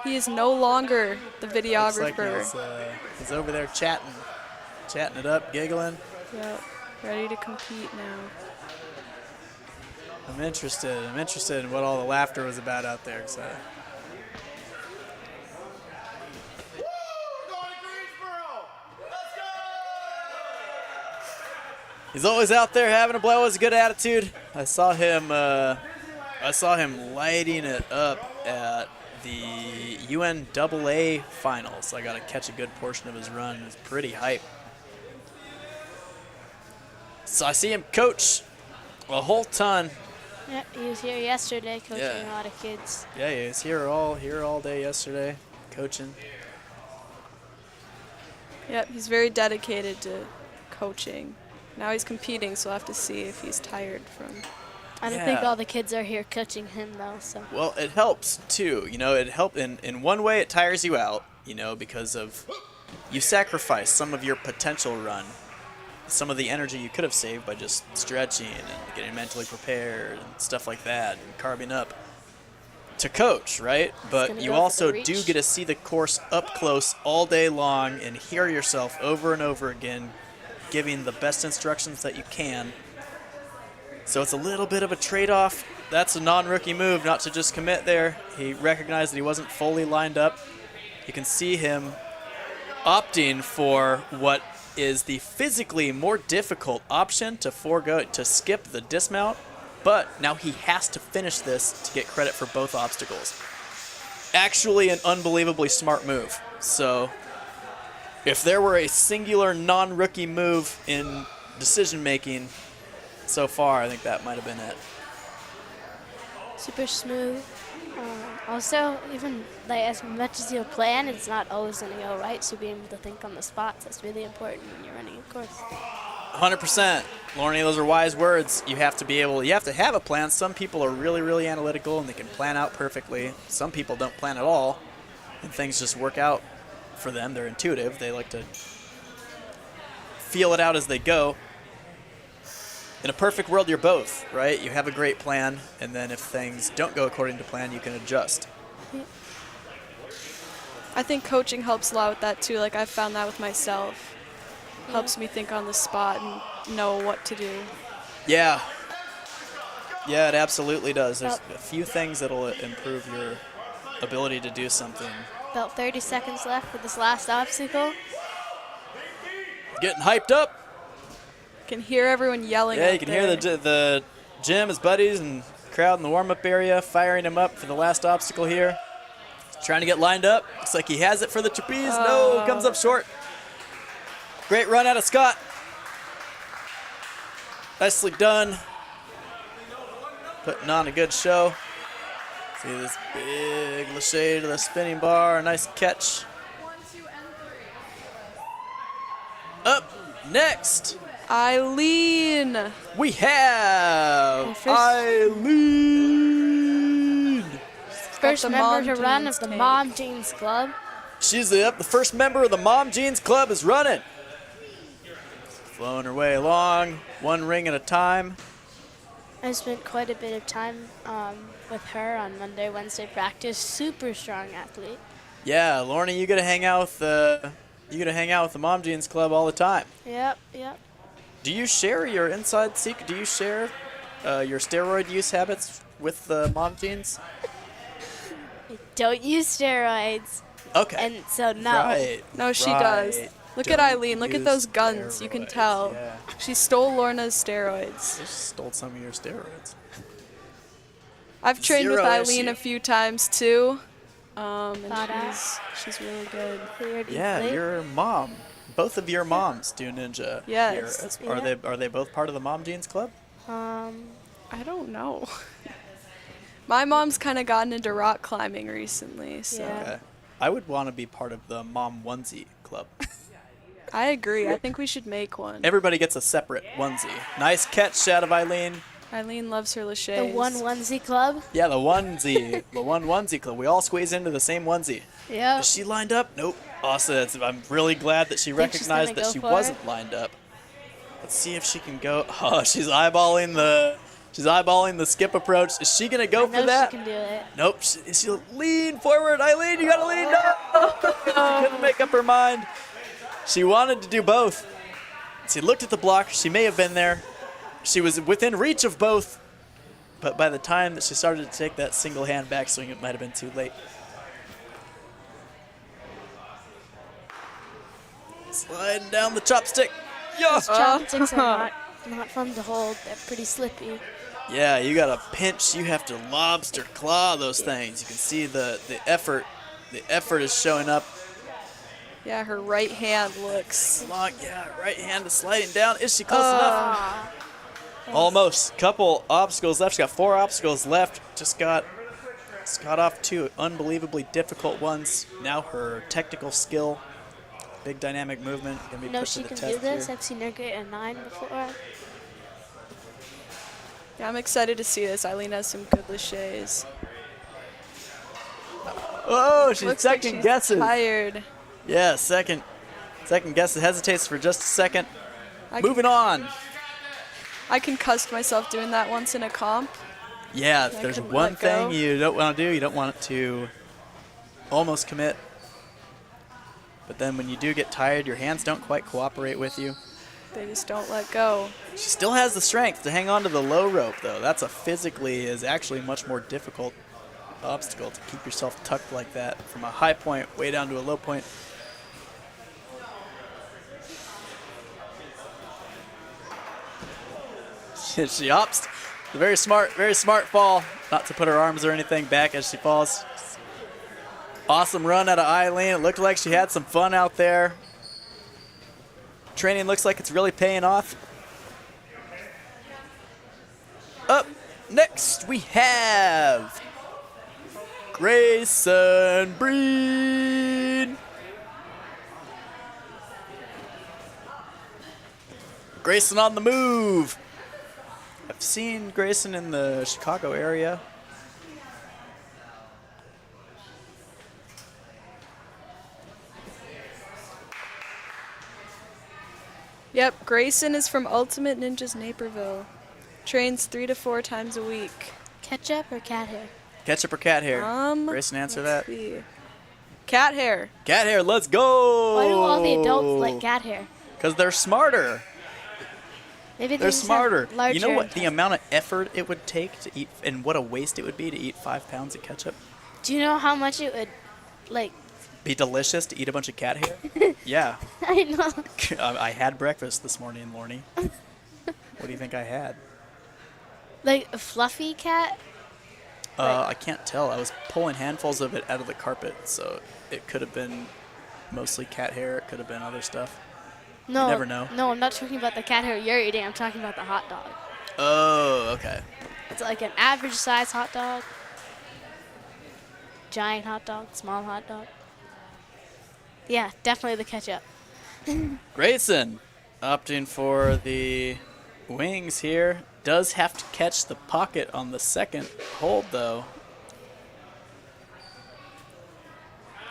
He is no longer the Looks like videographer. he's over there chatting it up, giggling. Yep. Ready to compete now. I'm interested in what all the laughter was about out there. So. He's always out there having a blow. Has a good attitude. I saw him lighting it up at the UNAA finals. I got to catch a good portion of his run. It was pretty hype. So I see him coach a whole ton. Yeah, he was here yesterday coaching Yeah. a lot of kids. Yeah, he was here all day yesterday, coaching. Yep, he's very dedicated to coaching. Now he's competing, so we'll have to see if he's tired from. I don't think Yeah. all the kids are here coaching him though. So Well, it helps too. You know, it help in one way. It tires you out. You know, because of you sacrifice some of your potential run, some of the energy you could have saved by just stretching and getting mentally prepared and stuff like that, and carving up to coach, right? But gonna you go for also the do reach. get to see the course up close all day long and hear yourself over and over again, giving the best instructions that you can. So it's a little bit of a trade-off. That's a non-rookie move, not to just commit there. He recognized that he wasn't fully lined up. You can see him opting for what is the physically more difficult option to skip the dismount, but now he has to finish this to get credit for both obstacles. Actually an unbelievably smart move. So if there were a singular non-rookie move in decision-making so far, I think that might have been it. super smooth. Also, even like as much as you'll plan, it's not always going to go right. So being able to think on the spots, that's really important when you're running a course. 100%. Lorne, those are wise words. You have to have a plan. Some people are really, really analytical and they can plan out perfectly. Some people don't plan at all and things just work out for them. They're intuitive. They like to feel it out as they go. in a perfect world, you're both, right? You have a great plan, and then if things don't go according to plan, you can adjust. I think coaching helps a lot with that too. Like I've found that with myself. Helps me think on the spot and know what to do. Yeah. Yeah, it absolutely does. There's a few things that'll improve your ability to do something. About 30 seconds left for this last obstacle. Getting hyped up. Can hear everyone yelling. Yeah, you can hear the gym, his buddies, and crowd in the warm-up area firing him up for the last obstacle here. He's trying to get lined up. Looks like he has it for the trapeze. No, comes up short. Great run out of Scott. Nicely done. Putting on a good show. See this big lâché to the spinning bar. Nice catch. Up next, Eileen. we have First- Eileen. First the member Mom to run Jeans of the tank. Mom Jeans Club. She's the first member of the Mom Jeans Club is running. Flowing her way along, one ring at a time. I spent quite a bit of time with her on Monday, Wednesday practice. Super strong athlete. Yeah, Lorna, you get to hang out with the Mom Jeans Club all the time. Yep. Do you share your inside secret? Do you share your steroid use habits with the Mom Jeans? I don't use steroids, Okay. and so no. Right. No, she does. Look at Don't Eileen. Look at use those guns. You can steroids. tell. Yeah. She stole Lorna's steroids. Just stole some of your steroids. I've trained with Zero Eileen issue. a few times too. And Thought out. she's really good. Weird Yeah, athlete. your mom. Both of your moms do ninja. Yes. Here. Yeah. Are they both part of the Mom Jeans Club? I don't know. My mom's kind of gotten into rock climbing recently, so Yeah. Okay. I would want to be part of the Mom Onesie Club. I agree. I think we should make one. Everybody gets a separate onesie. Nice catch out of Eileen. Eileen loves her lachets. The one onesie club. Yeah, the onesie. The one onesie club. We all squeeze into the same onesie. Yeah. Is she lined up? Nope. Also, I'm really glad that she Think she's recognized gonna that go she for wasn't lined up. Let's see if she can go. Oh, she's eyeballing the skip approach. Is she gonna go I know for that? she can do it. Nope. She'll lean forward. Eileen, you gotta lean. No. She couldn't make up her mind. She wanted to do both. She looked at the block. She may have been there. She was within reach of both. But by the time that she started to take that single hand backswing, it might have been too late. Sliding down the chopstick. Yes. Chopsticks are not fun to hold. They're pretty slippy. Yeah, you gotta pinch. You have to lobster claw those things. You can see the effort. The effort is showing up. Yeah, her right hand looks. Long, yeah, right hand is sliding down. Is she close enough? Almost. Couple obstacles left. She's got 4 obstacles left. Just got off 2 unbelievably difficult ones. Now her technical skill, big dynamic movement, gonna be You know put she to the can test do this. here. I've seen her get a 9 before. Yeah, I'm excited to see this. Eileen has some good lachets. Oh, she's Looks like second she's guessing. tired. Yeah, second guess. It hesitates for just a second. I Moving on. I concussed myself doing that once in a comp. Yeah, if I there's couldn't one let go. thing you don't want to do, you don't want it to almost commit. But then when you do get tired, your hands don't quite cooperate with you. They just don't let go. She still has the strength to hang on to the low rope, though. That's is actually much more difficult obstacle to keep yourself tucked like that from a high point way down to a low point. She opts. A very smart fall. Not to put her arms or anything back as she falls. Awesome run out of Eileen. It looked like she had some fun out there. Training looks like it's really paying off. Up next, we have Grayson Breen. Grayson on the move. I've seen Grayson in the Chicago area. Yep, Grayson is from Ultimate Ninjas Naperville. Trains 3 to 4 times a week. Ketchup or cat hair? Ketchup or cat hair? Grayson, answer that. See. Cat hair. Cat hair, let's go! Why do all the adults like cat hair? Because they're smarter. Maybe They're just have smarter. larger You know what the intestines. amount of effort it would take to eat, and what a waste it would be to eat 5 pounds of ketchup? Do you know how much it would, like? Be delicious to eat a bunch of cat hair? Yeah. I know. I had breakfast this morning, Lorne. What do you think I had? Like a fluffy cat. I can't tell. I was pulling handfuls of it out of the carpet, so it could have been mostly cat hair. It could have been other stuff. No. never know. No, I'm not talking about the cat hair you're eating. I'm talking about the hot dog. Oh, okay. It's like an average size hot dog. Giant hot dog, small hot dog. Yeah, definitely the ketchup. Grayson opting for the wings here. Does have to catch the pocket on the second hold, though.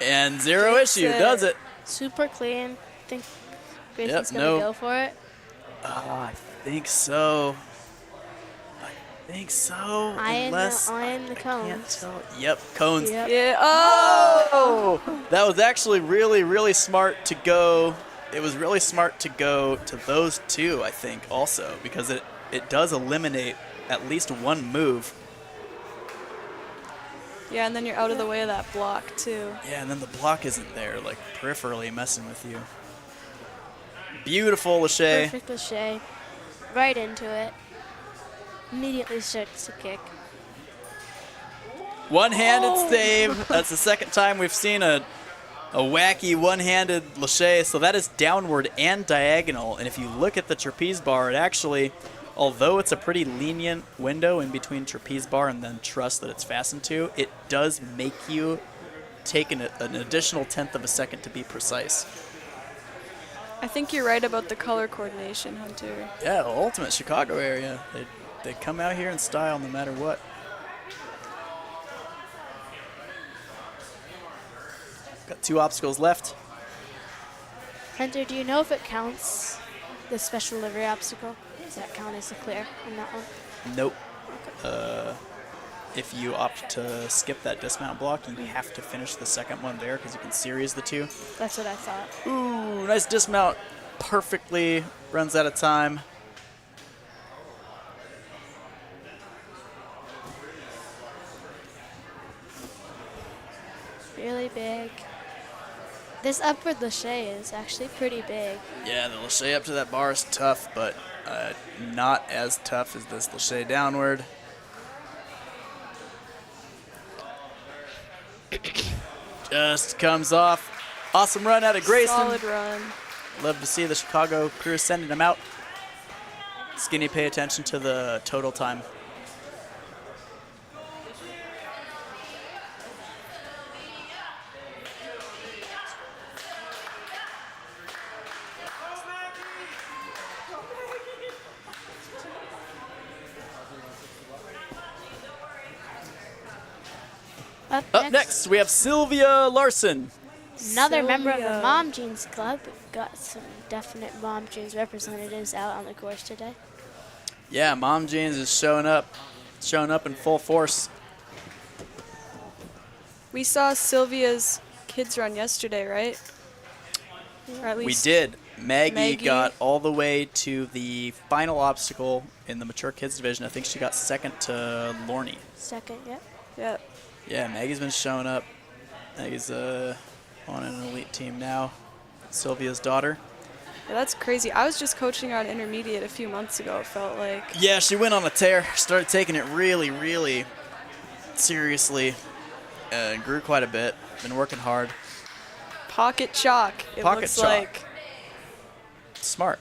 And zero issue, does it? Super clean. Think Grayson's Yep, gonna no. go for it. I think so. I think so. Eyeing Unless the can't cones. tell. Yep, cones. Yep. Yeah. Oh! Oh, that was actually really, really smart to go. It was really smart to go to those two, I think, also, because it does eliminate at least one move. Yeah, and then you're out of the way of that block, too. Yeah, and then the block isn't there, like peripherally messing with you. Beautiful, Lachey. Perfect Lachey. Right into it. Immediately starts to kick. One-handed save. That's the second time we've seen a wacky one-handed Lachey. So that is downward and diagonal. And if you look at the trapeze bar, it actually, although it's a pretty lenient window in between trapeze bar and then truss that it's fastened to, it does make you take an additional 1/10 of a second to be precise. I think you're right about the color coordination, Hunter. Yeah, the ultimate Chicago area. They come out here in style no matter what. Got 2 obstacles left. Hunter, do you know if it counts the special delivery obstacle? Does that count as a clear on that one? Nope. If you opt to skip that dismount block, you have to finish the second one there because you can series the 2. That's what I thought. Ooh, nice dismount. Perfectly runs out of time. Really big. This upward Lachey is actually pretty big. Yeah, the Lachey up to that bar is tough, but not as tough as this Lachey downward. Just comes off. Awesome run out of Grayson. Solid run. Love to see the Chicago crew sending him out. Skinny, pay attention to the total time. Up next, we have Sylvia Larson. Another member of the Sylvia. Mom Jeans Club. Got some definite Mom Jeans representatives out on the course today. Yeah, Mom Jeans is showing up in full force. We saw Sylvia's kids run yesterday, right? Or at We least did. Maggie Maggie. got all the way to the final obstacle in the mature kids division. I think she got second to Lorne. Second, yep. Yeah. Yeah, Maggie's been showing up. Maggie's on an elite team now. Sylvia's daughter. Yeah, that's crazy. I was just coaching her on intermediate a few months ago, it felt like. Yeah, she went on a tear. Started taking it really, really seriously. Grew quite a bit. Been working hard. Pocket chalk, it Pocket looks chalk. like. Smart.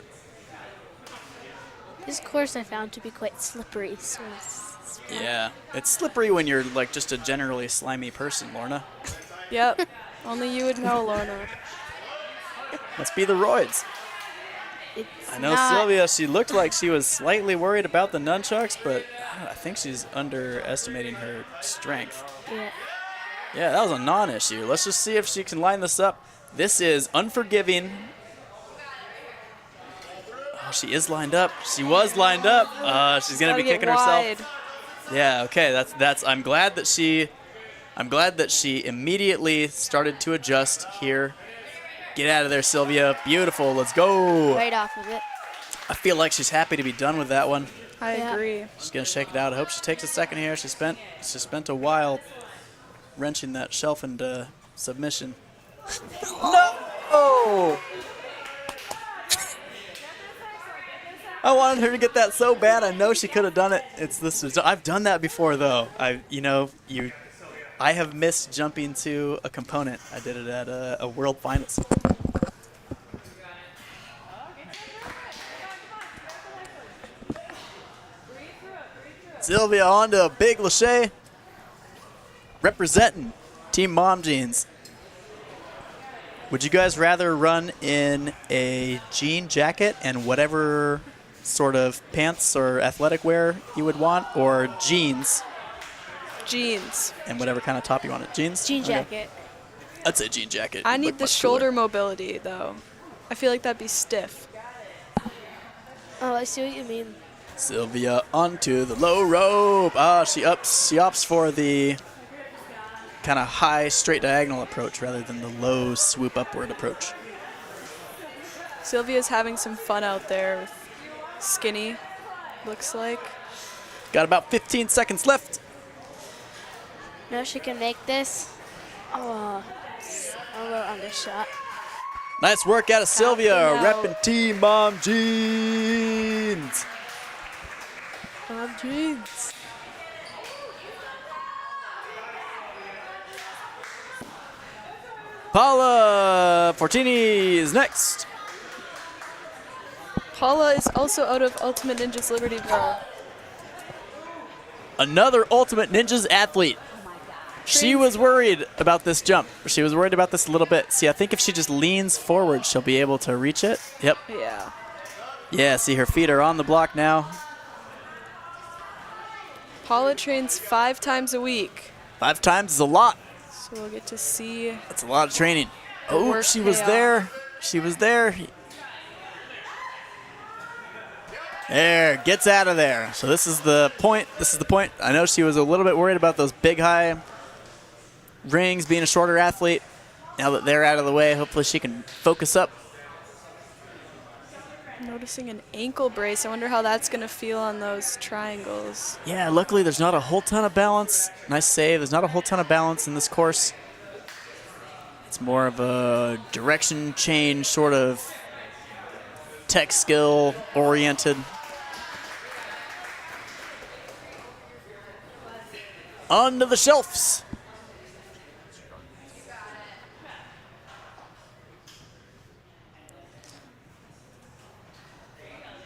This course I found to be quite slippery, so it's Yeah, it's slippery when you're like just a generally slimy person, Lorna. Yep. Only you would know, Lorna. Must be the roids. it's I know not, Sylvia, she looked like she was slightly worried about the nunchucks, but I think she's underestimating her strength. Yeah. Yeah, that was a non-issue. Let's just see if she can line this up. This is unforgiving. Oh, she is lined up. She was lined up. She's gonna be kicking herself. Yeah. Okay. That's. I'm glad that she immediately started to adjust here. Get out of there, Sylvia. Beautiful. Let's go. Right off of it. I feel like she's happy to be done with that one. I agree. She's gonna shake it out. I hope she takes a second here. She spent a while wrenching that shelf into submission. No! I wanted her to get that so bad. I know she could have done it. I've done that before though. I have missed jumping to a component. I did it at a world finals. Sylvia on to a big lache. Representing Team Mom Jeans. Would you guys rather run in a jean jacket and whatever sort of pants or athletic wear you would want, or jeans? Jeans. And whatever kind of top you wanted. Jeans? Jean Okay. jacket. I'd say jean jacket. I Look need the much shoulder cooler. mobility, though. I feel like that'd be stiff. Oh, I see what you mean. Sylvia onto the low rope. She opts for the kind of high straight diagonal approach rather than the low swoop upward approach. Sylvia's having some fun out there with skinny, looks like. Got about 15 seconds left. No, she can make this. Oh, a little undershot. Nice work out of Sylvia, out. repping Team Mom Jeans. Mom jeans. Paula Fortini is next. Paula is also out of Ultimate Ninja's Liberty Bell. Another Ultimate Ninjas athlete. She was worried about this jump. She was worried about this a little bit. See, I think if she just leans forward, she'll be able to reach it. Yep. Yeah. Yeah, see, her feet are on the block now. Paula trains 5 times a week, 5 times is a lot. so we'll get to see. That's a lot of training. Oh, work she was pay there. She was there. There, gets out of there. So this is the point. This is the point. I know she was a little bit worried about those big high rings, being a shorter athlete. Now that they're out of the way, hopefully she can focus up. Noticing an ankle brace. I wonder how that's going to feel on those triangles. Yeah, luckily there's not a whole ton of balance. Nice save. There's not a whole ton of balance in this course. It's more of a direction change, sort of tech skill oriented. Onto the shelves.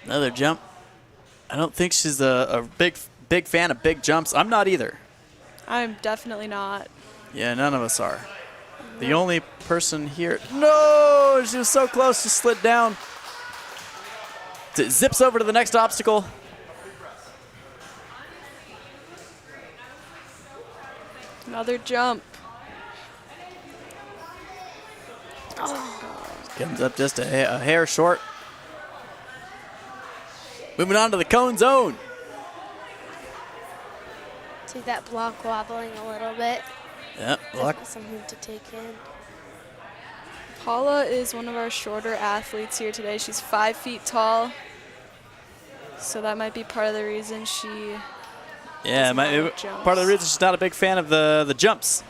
Another jump. I don't think she's a big fan of big jumps. I'm not either. I'm definitely not. Yeah, none of us are. The only person here. No, she was so close. She slid down. Zips over to the next obstacle. Another jump. Comes up just a hair short. Moving on to the cone zone. See that block wobbling a little bit. Yeah, block. That's something to take in. Paula is one of our shorter athletes here today. She's 5 feet tall. So that might be part of the reason she... Yeah, like jumps. part of the reason she's not a big fan of the jumps.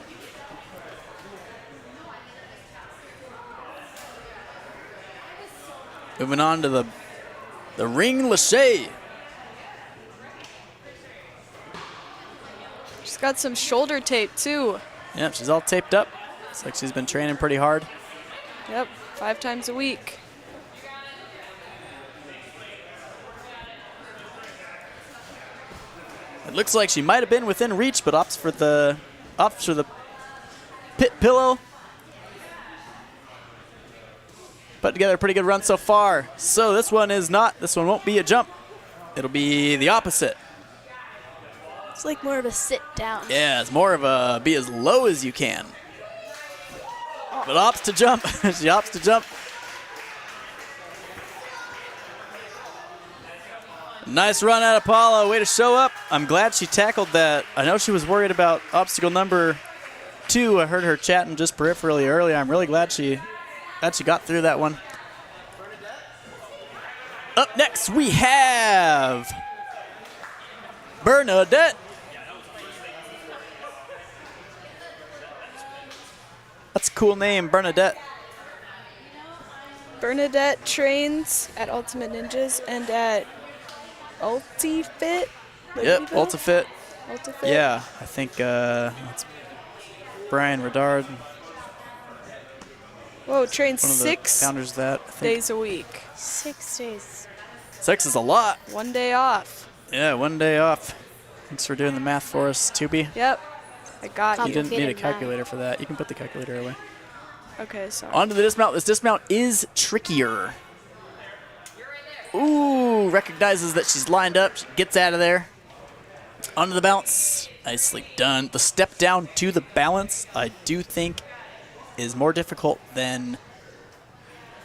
Moving on to the ring lache. She's got some shoulder tape too. Yep, she's all taped up. Looks like she's been training pretty hard. Yep, 5 times a week. It looks like she might have been within reach, but opts for the pit pillow. Put together a pretty good run so far. So this one won't be a jump. It'll be the opposite. It's like more of a sit down. Yeah, it's more of a be as low as you can. But opts to jump. She opts to jump. Nice run out of Paula. Way to show up. I'm glad she tackled that. I know she was worried about obstacle number 2. I heard her chatting just peripherally earlier. I'm really glad she got through that one. Up next, we have Bernadette. That's a cool name, Bernadette. Bernadette trains at Ultimate Ninjas and at UltiFit. Yep, UltiFit. UltiFit. Yeah, I think that's Brian Redard. Whoa, trains One of the 6 founders of that. I think. days a week. 6 days. 6 is a lot. 1 day off. Yeah, 1 day off. Thanks for doing the math for us, Tubi. Yep. I got You you. didn't need a Complicated math. calculator for that. You can put the calculator away. Okay, sorry. On to the dismount. This dismount is trickier. Ooh, recognizes that she's lined up. She gets out of there. Onto the bounce. Nicely done. The step down to the balance, I do think, is more difficult than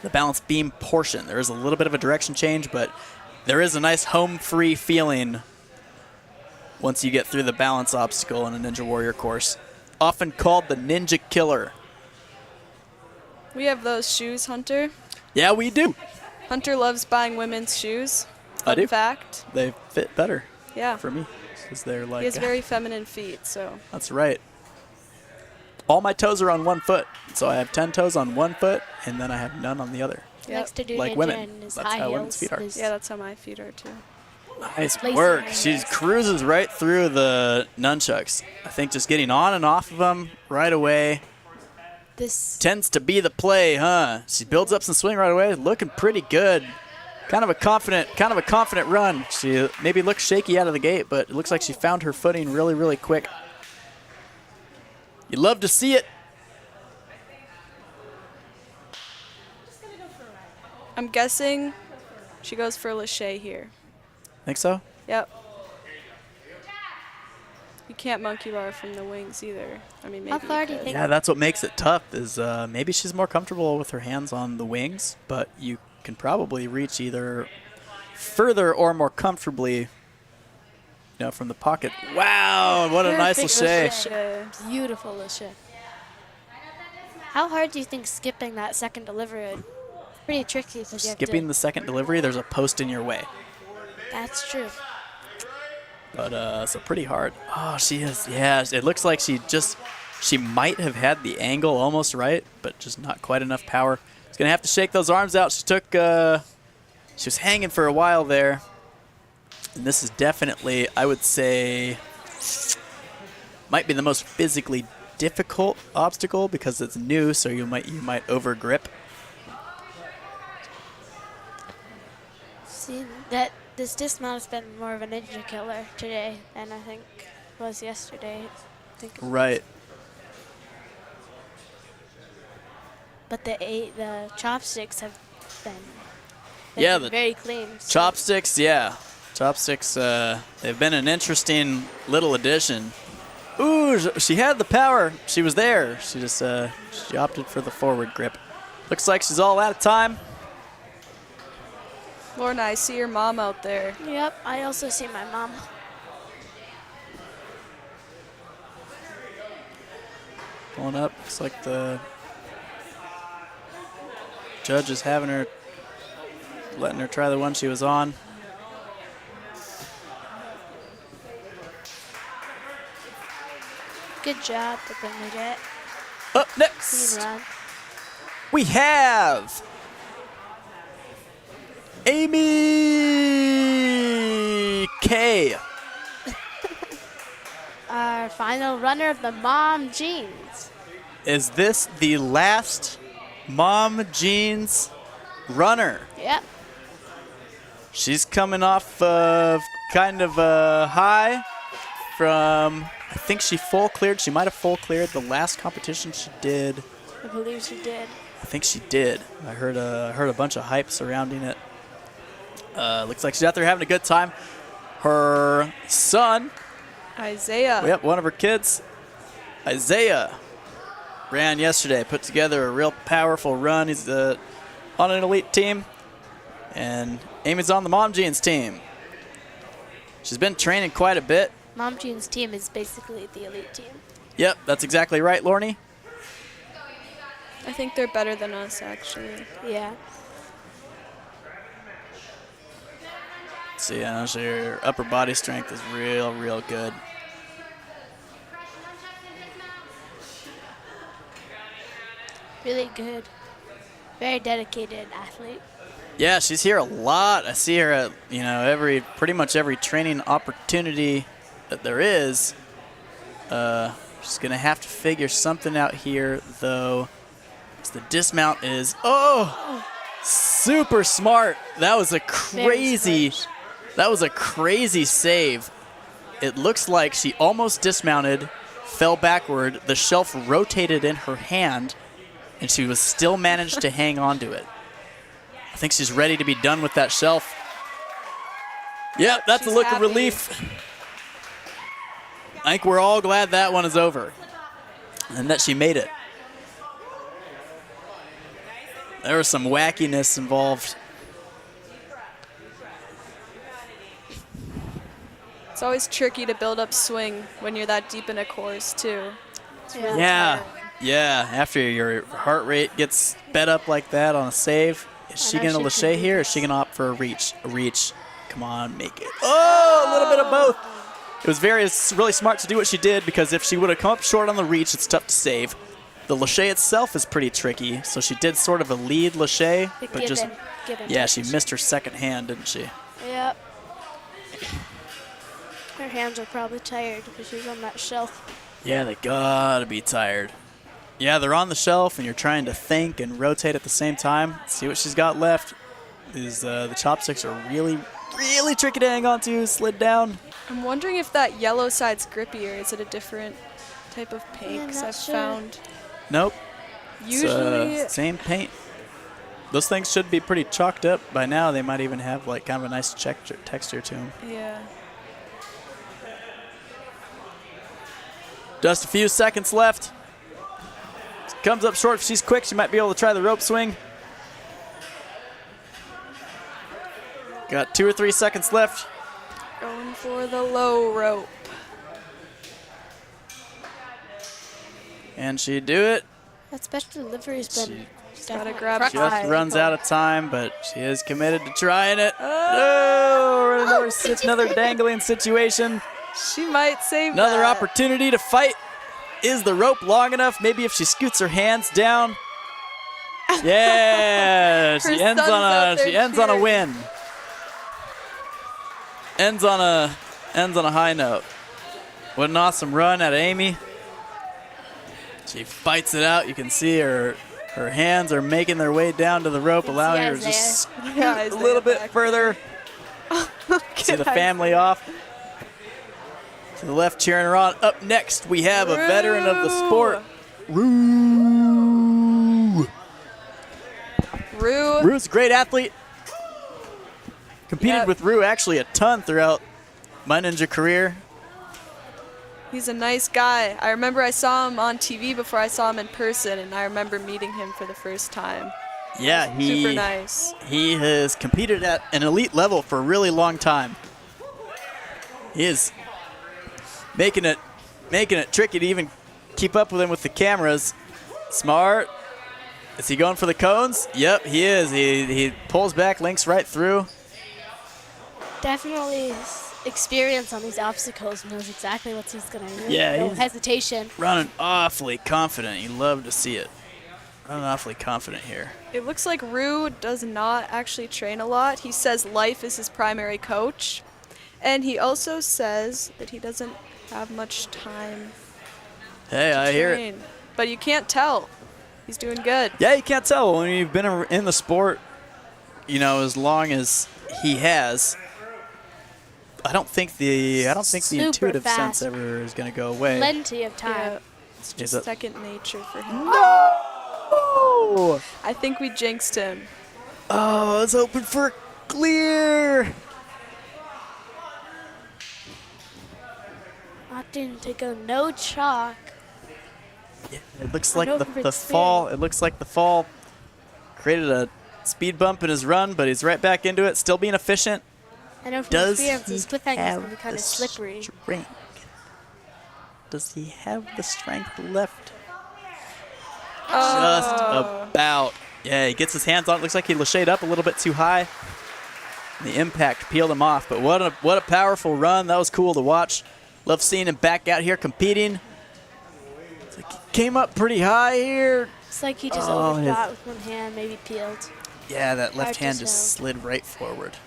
the balance beam portion. There is a little bit of a direction change, but there is a nice home free feeling once you get through the balance obstacle in a Ninja Warrior course. Often called the Ninja Killer. We have those shoes, Hunter. Yeah, we do. Hunter loves buying women's shoes. I Fun do. fact. They fit better Yeah. for me because they're like. He has very feminine feet, so. That's right. All my toes are on one foot, so I have 10 toes on one foot, and then I have none on the other. Yep. Likes to do Like ninja women. and his That's high how women's heels. feet are. His- Yeah, that's how my feet are too. Nice Lacy work. high She heels. cruises right through the nunchucks. I think just getting on and off of them right away This tends to be the play, huh? She builds up some swing right away, looking pretty good. Kind of a confident run. She maybe looks shaky out of the gate, but it looks like she found her footing really, really quick. You love to see it. I'm guessing she goes for Lachey here. Think so? Yep. You can't monkey bar from the wings either. I mean, maybe How far you do you could. think- Yeah, that's what makes it tough is maybe she's more comfortable with her hands on the wings, but you can probably reach either further or more comfortably from the pocket. Wow, what a nice Perfect lachey. Lachey. beautiful Lachey. How hard do you think skipping that second delivery would? Pretty tricky because you have Skipping the second delivery, there's a post in your way. That's true. But so pretty hard. Oh, she is. Yeah, it looks like she might have had the angle almost right, but just not quite enough power. She's gonna have to shake those arms out. She was hanging for a while there, and this is definitely, I would say, might be the most physically difficult obstacle because it's new, so you might over grip. See that this dismount has been more of a ninja killer today than I think was yesterday. I think, Right. but the chopsticks have been Yeah, been very clean. so- Chopsticks, yeah. Chopsticks, they've been an interesting little addition. Ooh, she had the power. She was there. She just she opted for the forward grip. Looks like she's all out of time. Lorna, I see your mom out there. Yep, I also see my mom. Going up. Looks like the judge is letting her try the one she was on. Good job, but then we get Up clean next, run. we have Amy K. Our final runner of the mom jeans. Is this the last Mom Jeans runner? Yep. She's coming off of kind of a high from, I think she full cleared. She might have full cleared the last competition she did. I believe she did. I think she did. I heard a bunch of hype surrounding it. Looks like she's out there having a good time. Her son, Isaiah. yep, one of her kids, Isaiah, ran yesterday, put together a real powerful run. He's on an elite team, and Amy's on the Mom Jeans team. She's been training quite a bit. Mom Jean's team is basically the elite team. Yep, that's exactly right, Lorne. I think they're better than us, actually. Yeah. See, her upper body strength is real good. Really good. Very dedicated athlete. Yeah, she's here a lot. I see her at pretty much every training opportunity that there is. She's gonna have to figure something out here, though. The dismount is super smart. That was a crazy save. It looks like she almost dismounted, fell backward. The shelf rotated in her hand, and she was still managed to hang on to it. I think she's ready to be done with that shelf. Yep, that's a look of relief. I think we're all glad that one is over and that she made it. There was some wackiness involved. It's always tricky to build up swing when you're that deep in a course, too. Yeah. After your heart rate gets sped up like that on a save, is she going to lâcher here, or is she going to opt for a reach? A reach. Come on, make it. Oh, a little bit of both. It was really smart to do what she did, because if she would have come up short on the reach, it's tough to save. The lâcher itself is pretty tricky, so she did sort of a lead lâcher, but she missed her second hand, didn't she? Yep. Her hands are probably tired because she's on that shelf. Yeah, they gotta be tired. Yeah, they're on the shelf, and you're trying to think and rotate at the same time. See what she's got left. The chopsticks are really tricky to hang on to. Slid down. I'm wondering if that yellow side's grippier. Is it a different type of paint? Because I've found. Nope. Usually. Same paint. Those things should be pretty chalked up by now. They might even have like kind of a nice texture to them. Yeah. Just a few seconds left. Comes up short. If she's quick, she might be able to try the rope swing. Got 2 or 3 seconds left. Going for the low rope. And she do it. That special delivery's been gotta grab just runs out of time, but she is committed to trying it. Oh, another dangling situation. She might save another that. Opportunity to fight. Is the rope long enough? Maybe if she scoots her hands down. Yeah, she ends on a win. Ends on a high note. What an awesome run at Amy. She fights it out. You can see her hands are making their way down to the rope, allowing her to just scoot a little bit further. See the family off. To the left, cheering her on. Up next, we have a veteran of the sport, Rue. Rue's a great athlete. Competed with Rue actually a ton throughout my ninja career. He's a nice guy. I remember I saw him on TV before I saw him in person, and I remember meeting him for the first time. Yeah, super nice. He has competed at an elite level for a really long time. He is making it tricky to even keep up with him with the cameras. Smart. Is he going for the cones? Yep, he is. He pulls back, links right through. Definitely experience on these obstacles, knows exactly what he's going to do. Yeah, no hesitation. Running awfully confident. You love to see it. Running awfully confident here. It looks like Rue does not actually train a lot. He says life is his primary coach. And he also says that he doesn't have much time. Hey, I hear it. But you can't tell. He's doing good. Yeah, you can't tell when you've been in the sport, as long as he has. I don't think the intuitive sense ever is going to go away. Plenty of time. Yeah, it's just second nature for him. No! I think we jinxed him. Oh, it's open for clear. Opting to go no chalk. Yeah, it looks like the fall. It looks like the fall created a speed bump in his run, but he's right back into it, still being efficient. I know from Does experience, he this cliffhanger is have going to be kind the of slippery. strength? Does he have the strength left? Just about. Yeah, he gets his hands on it. Looks like he lashayed up a little bit too high. The impact peeled him off, but what a powerful run. That was cool to watch. Love seeing him back out here competing. It's like he came up pretty high here. It's like he just overshot with one hand, maybe peeled. Yeah, that left Hard to hand just tell. slid right forward.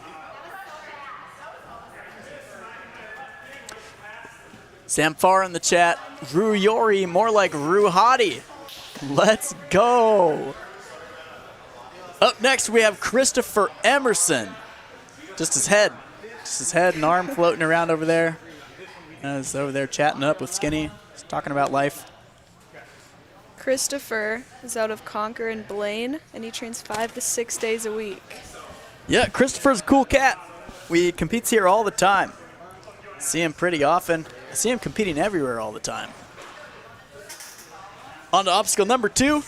Sam Farr in the chat. Ru Yori, more like Ru Hottie. Let's go. Up next, we have Christopher Emerson. Just his head and arm floating around over there. He's over there chatting up with Skinny. He's talking about life. Christopher is out of Concord and Blaine, and he trains 5 to 6 days a week. Yeah, Christopher's a cool cat. He competes here all the time. See him pretty often. I see him competing everywhere all the time. On to obstacle number 2.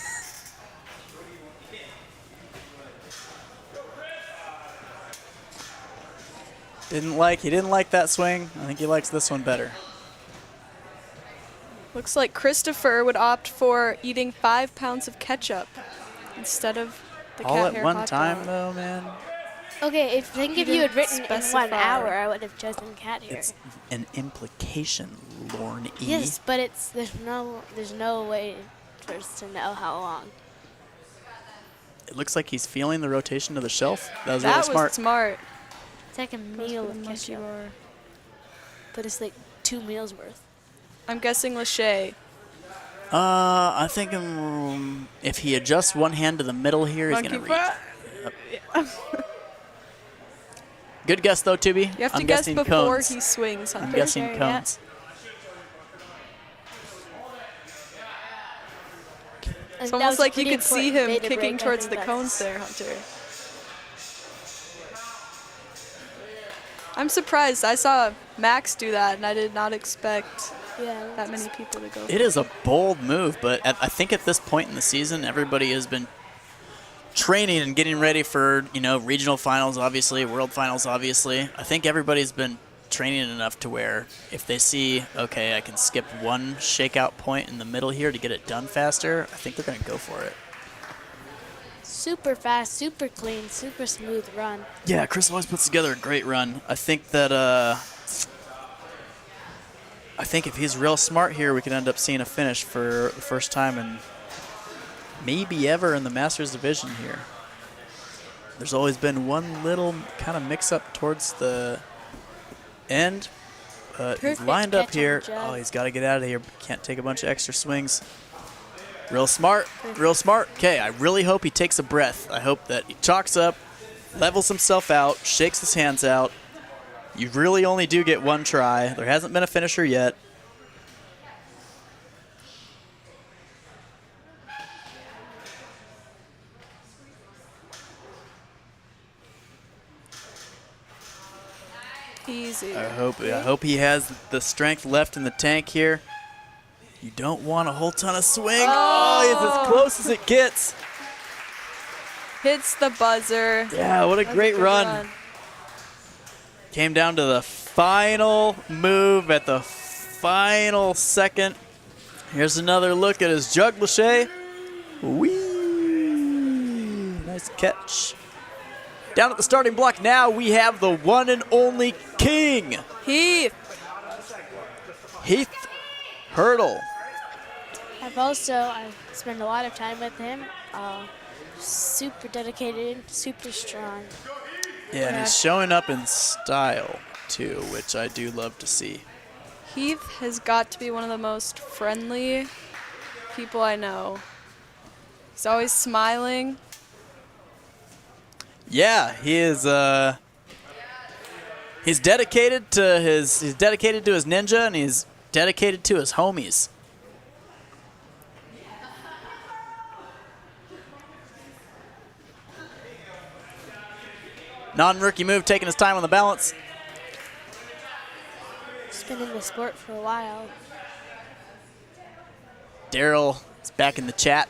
He didn't like that swing. I think he likes this one better. Looks like Christopher would opt for eating 5 pounds of ketchup instead of the All cat at hair one hot time dog. though, man. Okay, if you had written in 1 specify. hour, I would have chosen cat hair. It's an implication, Lorne E. Yes, but there's no way for us to know how long. It looks like he's feeling the rotation of the shelf. That was That really smart. was smart. It's like a meal of ketchup, but it's like 2 meals worth. I'm guessing Lachey. I think if he adjusts one hand to the middle here, he's going to reach. Good guess, though, Tubi. You have to I'm guess guessing before cones. he swings. I'm Hunter. guessing sure, yeah. cones. It's And that almost was like you pretty could see important him data kicking break. I towards think the cones there, Hunter. I'm surprised. I saw Max do that, and I did not expect Yeah, that many people to go. It is a bold move, but I think at this point in the season, everybody has been training and getting ready for, regional finals, obviously, world finals, obviously. I think everybody's been training enough to where if they see, okay, I can skip one shakeout point in the middle here to get it done faster, I think they're going to go for it. super fast, super clean, super smooth run. Yeah, Chris always puts together a great run. I think that, if he's real smart here, we could end up seeing a finish for the first time in maybe ever in the Masters division here. There's always been one little kind of mix-up towards the end. He's Perfect lined up catch on here. the jug. Oh, he's got to get out of here. Can't take a bunch of extra swings. Real smart. Real smart. Okay, I really hope he takes a breath. I hope that he chalks up, levels himself out, shakes his hands out. You really only do get one try. There hasn't been a finisher yet. Easy. I hope he has the strength left in the tank here. You don't want a whole ton of swing. Oh, it's as close as it gets. Hits the buzzer. Yeah, what a great Good run. Came down to the final move at the final second. Here's another look at his jug, Lachey. Whee! Nice catch. Down at the starting block now, we have the one and only King, Heath. Heath Hurdle. I spend a lot of time with him. Super dedicated, super strong. Yeah, and he's showing up in style, too, which I do love to see. Heath has got to be one of the most friendly people I know. He's always smiling. Yeah, he is. He's dedicated to his ninja, and he's dedicated to his homies. Non-rookie move, taking his time on the balance. He's been in the sport for a while. Daryl is back in the chat.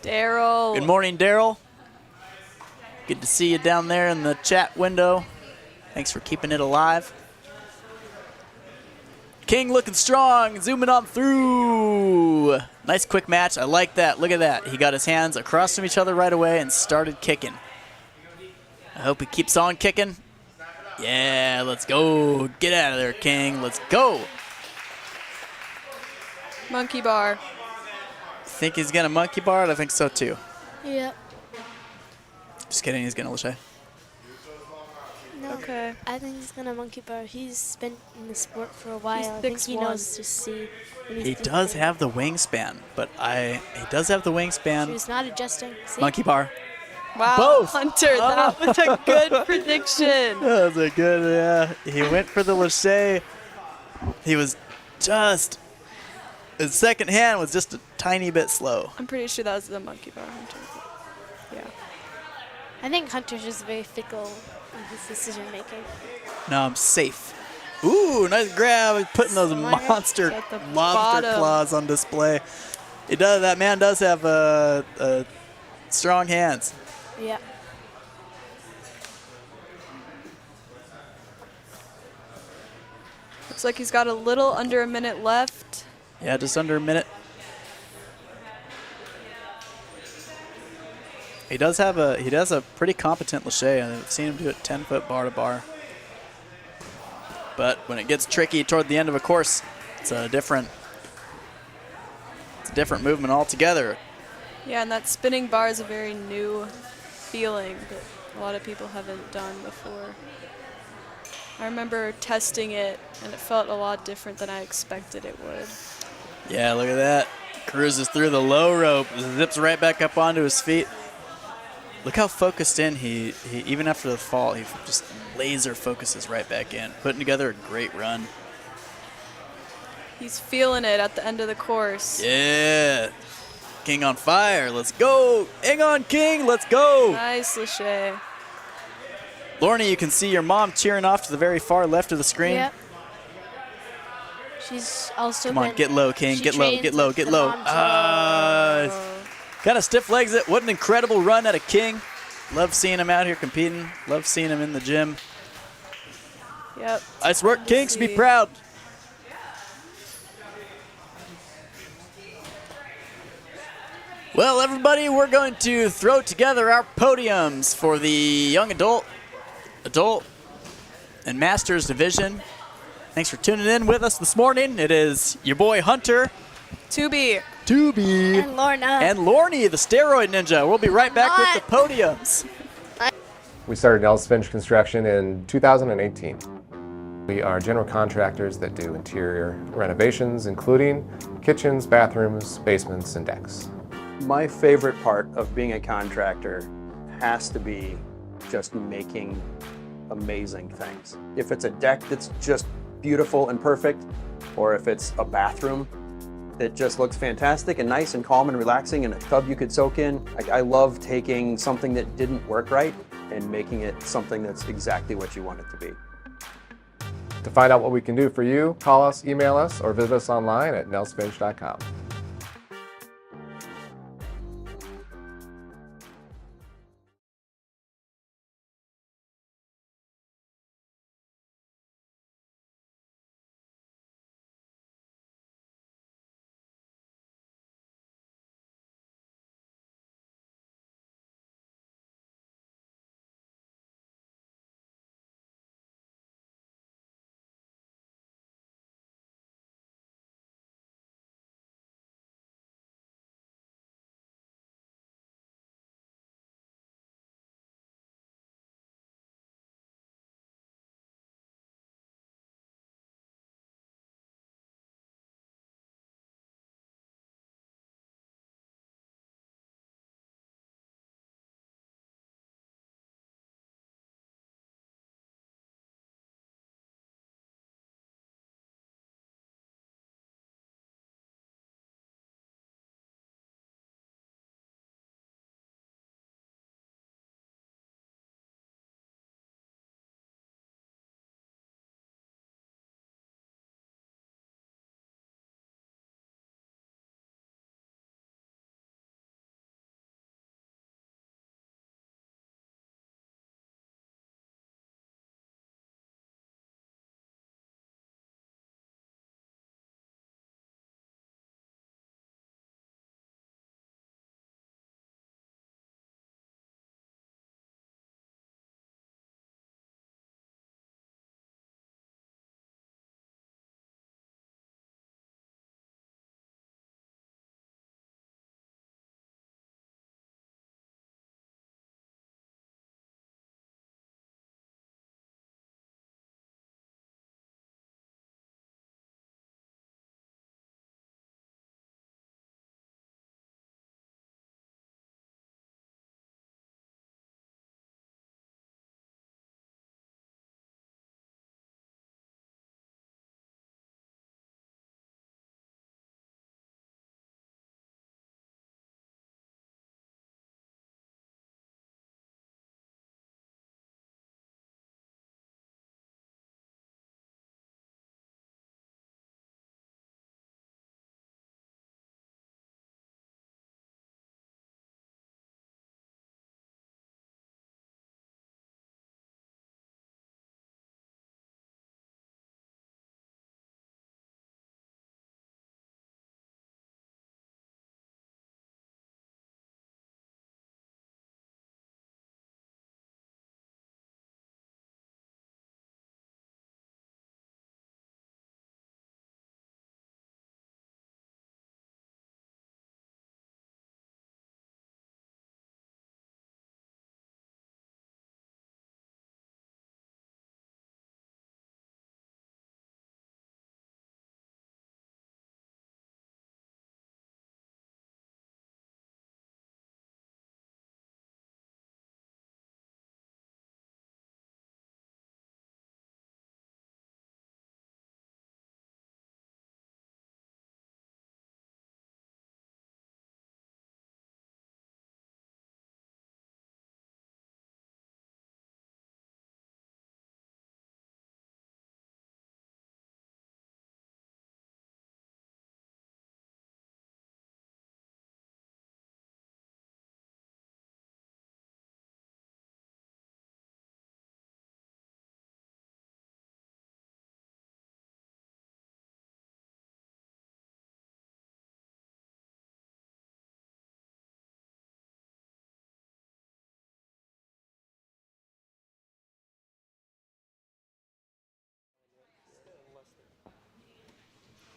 Daryl. Good morning, Daryl. Good to see you down there in the chat window. Thanks for keeping it alive. King looking strong, zooming on through. Nice quick match. I like that. Look at that. He got his hands across from each other right away and started kicking. I hope he keeps on kicking. Yeah, let's go. Get out of there, King. Let's go. Monkey bar. Think he's going to monkey bar it? I think so, too. Yep. Just kidding. He's going to Lachey. No, Okay. I think he's gonna monkey bar. He's been in the sport for a while. He's I think he 6'1". knows to see. when he's He does doing have the wingspan, but he does have the it. wingspan. He's not adjusting. See? Monkey bar. Wow, Both. Hunter, that was a good prediction. That was a good, yeah. He went for the Lachey. He was just, his second hand was just a tiny bit slow. I'm pretty sure that was the monkey bar, Hunter. Yeah. I think Hunter's just very fickle in his decision making. No, I'm safe. Ooh, nice grab. Putting those Smart. monster At the lobster bottom. claws on display. It does. That man does have strong hands. Yeah. Looks like he's got a little under a minute left. Yeah, just under a minute. He does have a pretty competent Lachey. I've seen him do it 10-foot bar to bar. But when it gets tricky toward the end of a course, it's a different movement altogether. Yeah, and that spinning bar is a very new feeling that a lot of people haven't done before. I remember testing it, and it felt a lot different than I expected it would. Yeah, look at that. Cruises through the low rope, zips right back up onto his feet. Look how focused in he even after the fall, he just laser focuses right back in, putting together a great run. He's feeling it at the end of the course. Yeah. King on fire. Let's go. Hang on, King. Let's go. Nice, Lachey. Lorne, you can see your mom cheering off to the very far left of the screen. Yep. She's also Come on, been- get low, King. she Get low, trains get low, with get the low. mom gym. Kind of stiff legs it. What an incredible run out of King. Love seeing him out here competing. Love seeing him in the gym. Yep. Nice work, Good to King. Should be see. proud. Well, everybody, we're going to throw together our podiums for the young adult, and masters division. Thanks for tuning in with us this morning. It is your boy Hunter, Tubi. Tubi, And Lorna. and Lorne, the steroid ninja. We'll be right back with the podiums. We started Nels Finch Construction in 2018. We are general contractors that do interior renovations, including kitchens, bathrooms, basements, and decks. My favorite part of being a contractor has to be just making amazing things. If it's a deck that's just beautiful and perfect, or if it's a bathroom that just looks fantastic and nice and calm and relaxing and a tub you could soak in. I love taking something that didn't work right and making it something that's exactly what you want it to be. To find out what we can do for you, call us, email us, or visit us online at nelsfinch.com.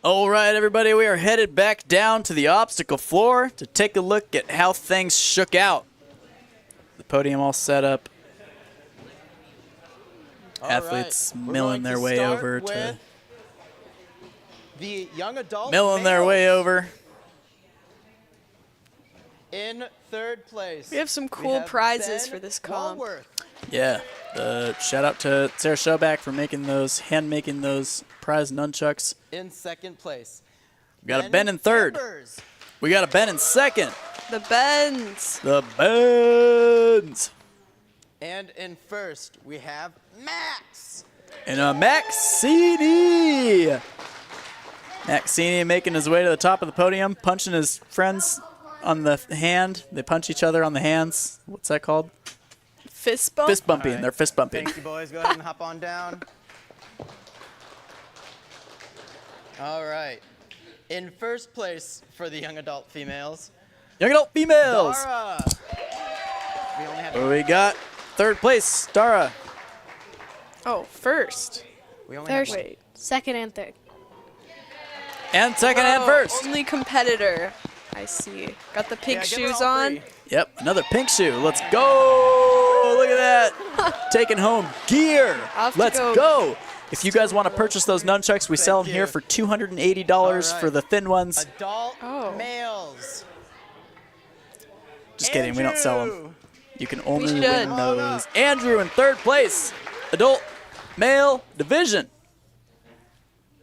All right, everybody, we are headed back down to the obstacle floor to take a look at how things shook out. The podium all set up. Athletes milling their way over to the young adult milling their way over. In third place. We have some cool prizes Ben for this comp. Walworth. Yeah, shout out to Sarah Schoback for making those prize nunchucks. In second place. We got a Ben in third. Embers. We got a Ben in second. The Bens. The Bens. And in first, we have Max. And a Maxini. Maxini making his way to the top of the podium, punching his friends on the hand. They punch each other on the hands. What's that called? Fist bump. Fist bumping. All right. They're fist bumping. Thank you, boys. Go ahead and hop on down. All right. In first place for the young adult females, Young adult females. Dara. We only had We got third place, Dara. Oh, first. we only had First, Wait. second, and third. And second and Oh, first. Only competitor. I see. Got the pink Yeah, give her shoes all on. three. Yep, another pink shoe. Let's go. Look at that. Taking home gear. Off to Let's go. go. If you guys want to purchase those nunchucks, we sell them Thank here you. for $280 All for right. the thin ones. Adult Oh. males. Just kidding, we don't sell them. Andrew. You can only should. win those. Andrew in third place, adult male division.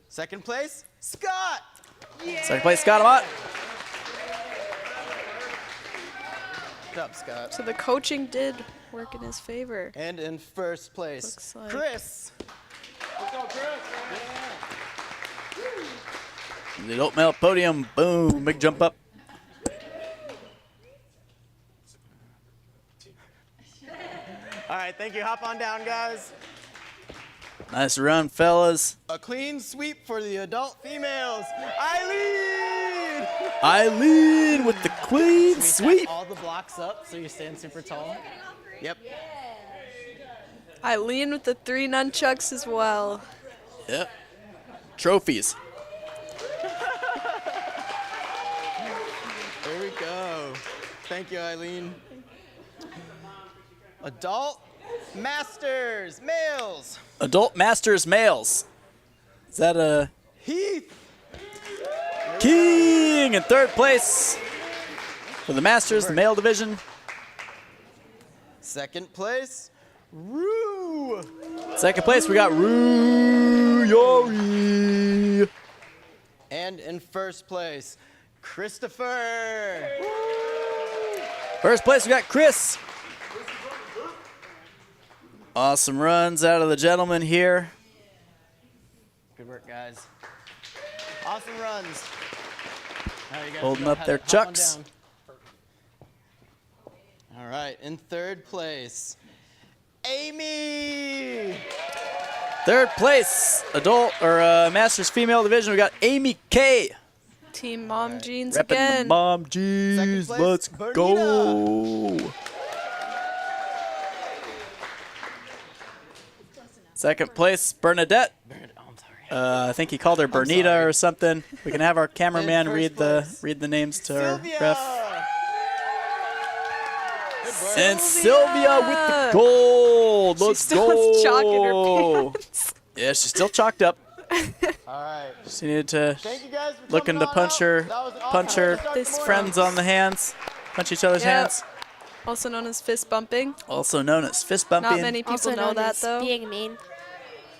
Second place, Scott. Second place, Scott Amott. Good job, Scott. So the coaching did work in his favor. And in first place, Looks like- Chris. The adult male podium, boom, big jump up. All right, thank you. Hop on down, guys. Nice run, fellas. A clean sweep for the adult females. Eileen! Eileen with the clean sweep. All the blocks up so you stand super tall. Yep. Eileen with the 3 nunchucks as well. Yep. Trophies. There we go. Thank you, Eileen. Adult masters, males. Adult Masters males. Is that a Heath. King in third place for the Masters, the male division. Second place, Rue. Second place, we got Rue Yori. And in first place, Christopher. First place, we got Chris. Awesome runs out of the gentleman here. Good work, guys. Awesome runs. Now you guys Holding go up ahead their and hop on chucks. down. All right, in third place, Amy. Third place, adult or Masters female division, we got Amy K. Team Mom Jeans Repping the again. Mom G's. place, Let's Bernita. go. Second place, Bernadette. Oh, I'm sorry. I think he called her Bernita sorry. or something. We can have our cameraman first read place, the names to our Sylvia. ref. Good work. And Sylvia with the gold. She Let's still go. has chalk in her pants. Yeah, she's still chalked up. All right. She needed to Thank you guys for looking coming to on punch out. her That was an awesome punch way her to start This the morning. friends on the hands. Punch each other's Yep. hands. Also known as fist bumping. Also known as fist bumping. Not many people Also know known that as though. being mean.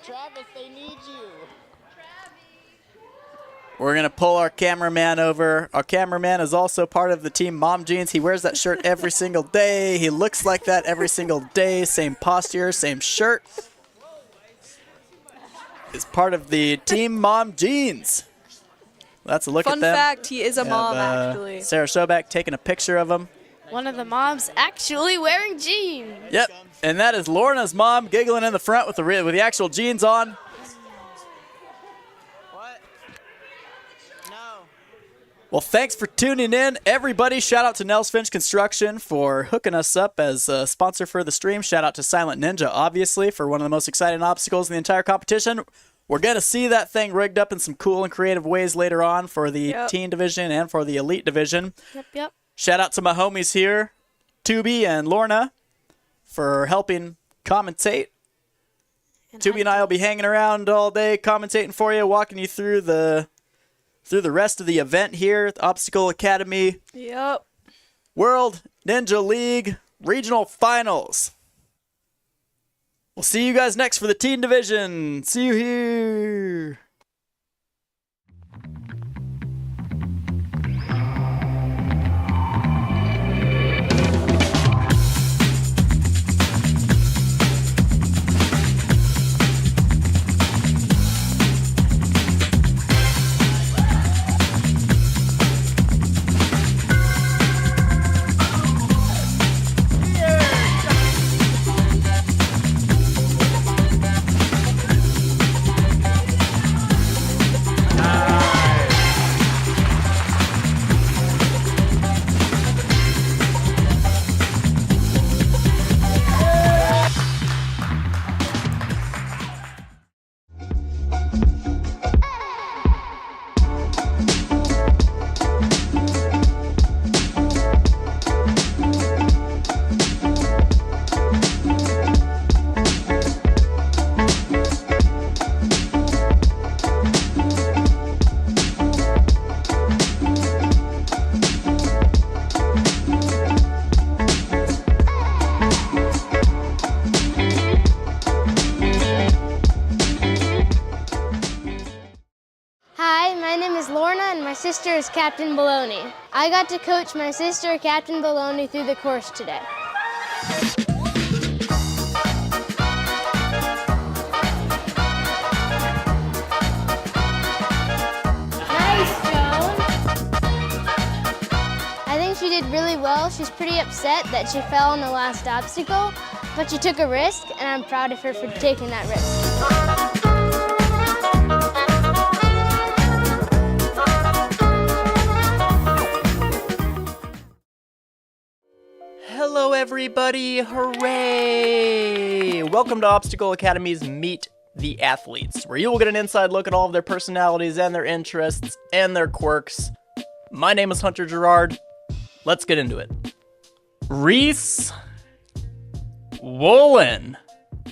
Travis, they need you. We're going to pull our cameraman over. Our cameraman is also part of the team Mom Jeans. He wears that shirt every single day. He looks like that every single day. Same posture, same shirt. Is part of the team Mom Jeans. That's a look Fun at them. fact, he is a We mom have, actually. Sarah Schoback taking a picture of him. One of the moms actually wearing jeans. Yep. And that is Lorna's mom giggling in the front with the actual jeans on. What? No. Well, thanks for tuning in, everybody. Shout out to Nels Finch Construction for hooking us up as a sponsor for the stream. Shout out to Silent Ninja, obviously, for one of the most exciting obstacles in the entire competition. We're going to see that thing rigged up in some cool and creative ways later on for the Yep. teen division and for the elite division. Yep. Shout out to my homies here, Tubi and Lorna, for helping commentate. Tubi and I will be hanging around all day, commentating for you, walking you through the rest of the event here at the Obstacle Academy Yep. World Ninja League Regional Finals. We'll see you guys next for the teen division. See you here. Hi, my name is Lorna and my sister is Captain Baloney. I got to coach my sister, Captain Baloney, through the course today. Nice, Joan. I think she did really well. She's pretty upset that she fell on the last obstacle, but she took a risk, and I'm proud of her for taking that risk. Hello, everybody! Hooray! Welcome to Obstacle Academy's Meet the Athletes, where you will get an inside look at all of their personalities and their interests and their quirks. My name is Hunter Gerard. Let's get into it. Reese Woolen.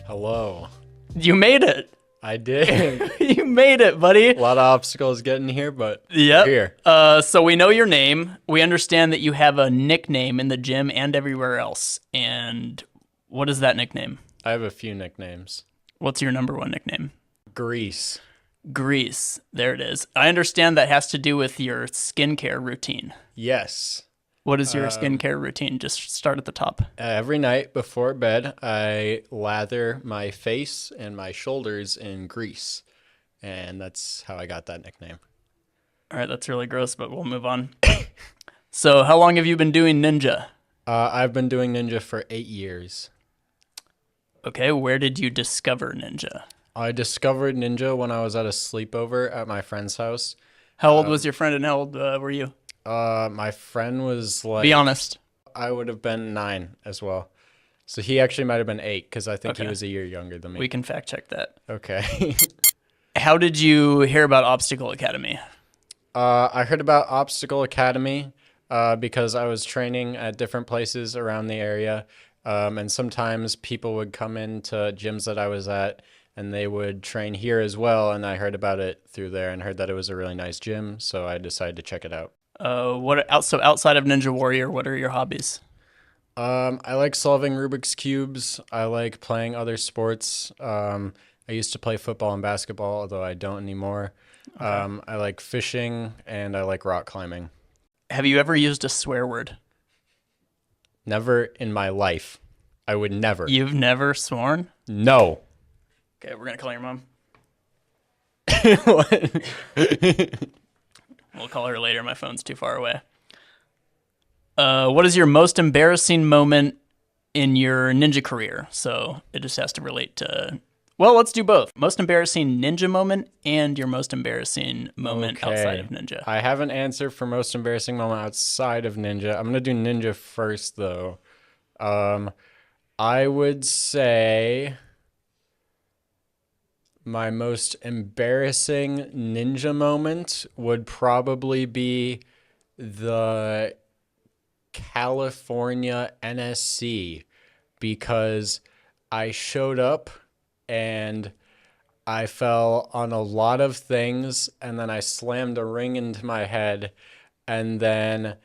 Hello. You made it. I did. You made it, buddy. A lot of obstacles getting here, but Yep. we're here. So we know your name. We understand that you have a nickname in the gym and everywhere else. And what is that nickname? I have a few nicknames. What's your number one nickname? Grease. Grease. There it is. I understand that has to do with your skincare routine. Yes. What is your skincare routine? Just start at the top. Every night before bed, I lather my face and my shoulders in grease. And that's how I got that nickname. All right, that's really gross, but we'll move on. So how long have you been doing ninja? I've been doing ninja for 8 years. Okay, where did you discover ninja? I discovered ninja when I was at a sleepover at my friend's house. How old was your friend and how old were you? My friend was like... Be honest. I would have been 9 as well. So he actually might have been 8 because I think he Okay. was a year younger than me. We can fact check that. Okay. How did you hear about Obstacle Academy? I heard about Obstacle Academy because I was training at different places around the area. And sometimes people would come into gyms that I was at and they would train here as well. And I heard about it through there and heard that it was a really nice gym. So I decided to check it out. So outside of Ninja Warrior, what are your hobbies? I like solving Rubik's Cubes. I like playing other sports. I used to play football and basketball, although I don't anymore. Okay. I like fishing and I like rock climbing. Have you ever used a swear word? Never in my life. I would never. You've never sworn? No. Okay, we're going to call your mom. What? We'll call her later. My phone's too far away. What is your most embarrassing moment in your ninja career? So it just has to relate to... Well, let's do both. Most embarrassing ninja moment and your most embarrassing moment outside of ninja. I have an answer for most embarrassing moment outside of ninja. I'm going to do ninja first, though. I would say My most embarrassing ninja moment would probably be the California NSC, because I showed up and I fell on a lot of things, and then I slammed a ring into my head, and then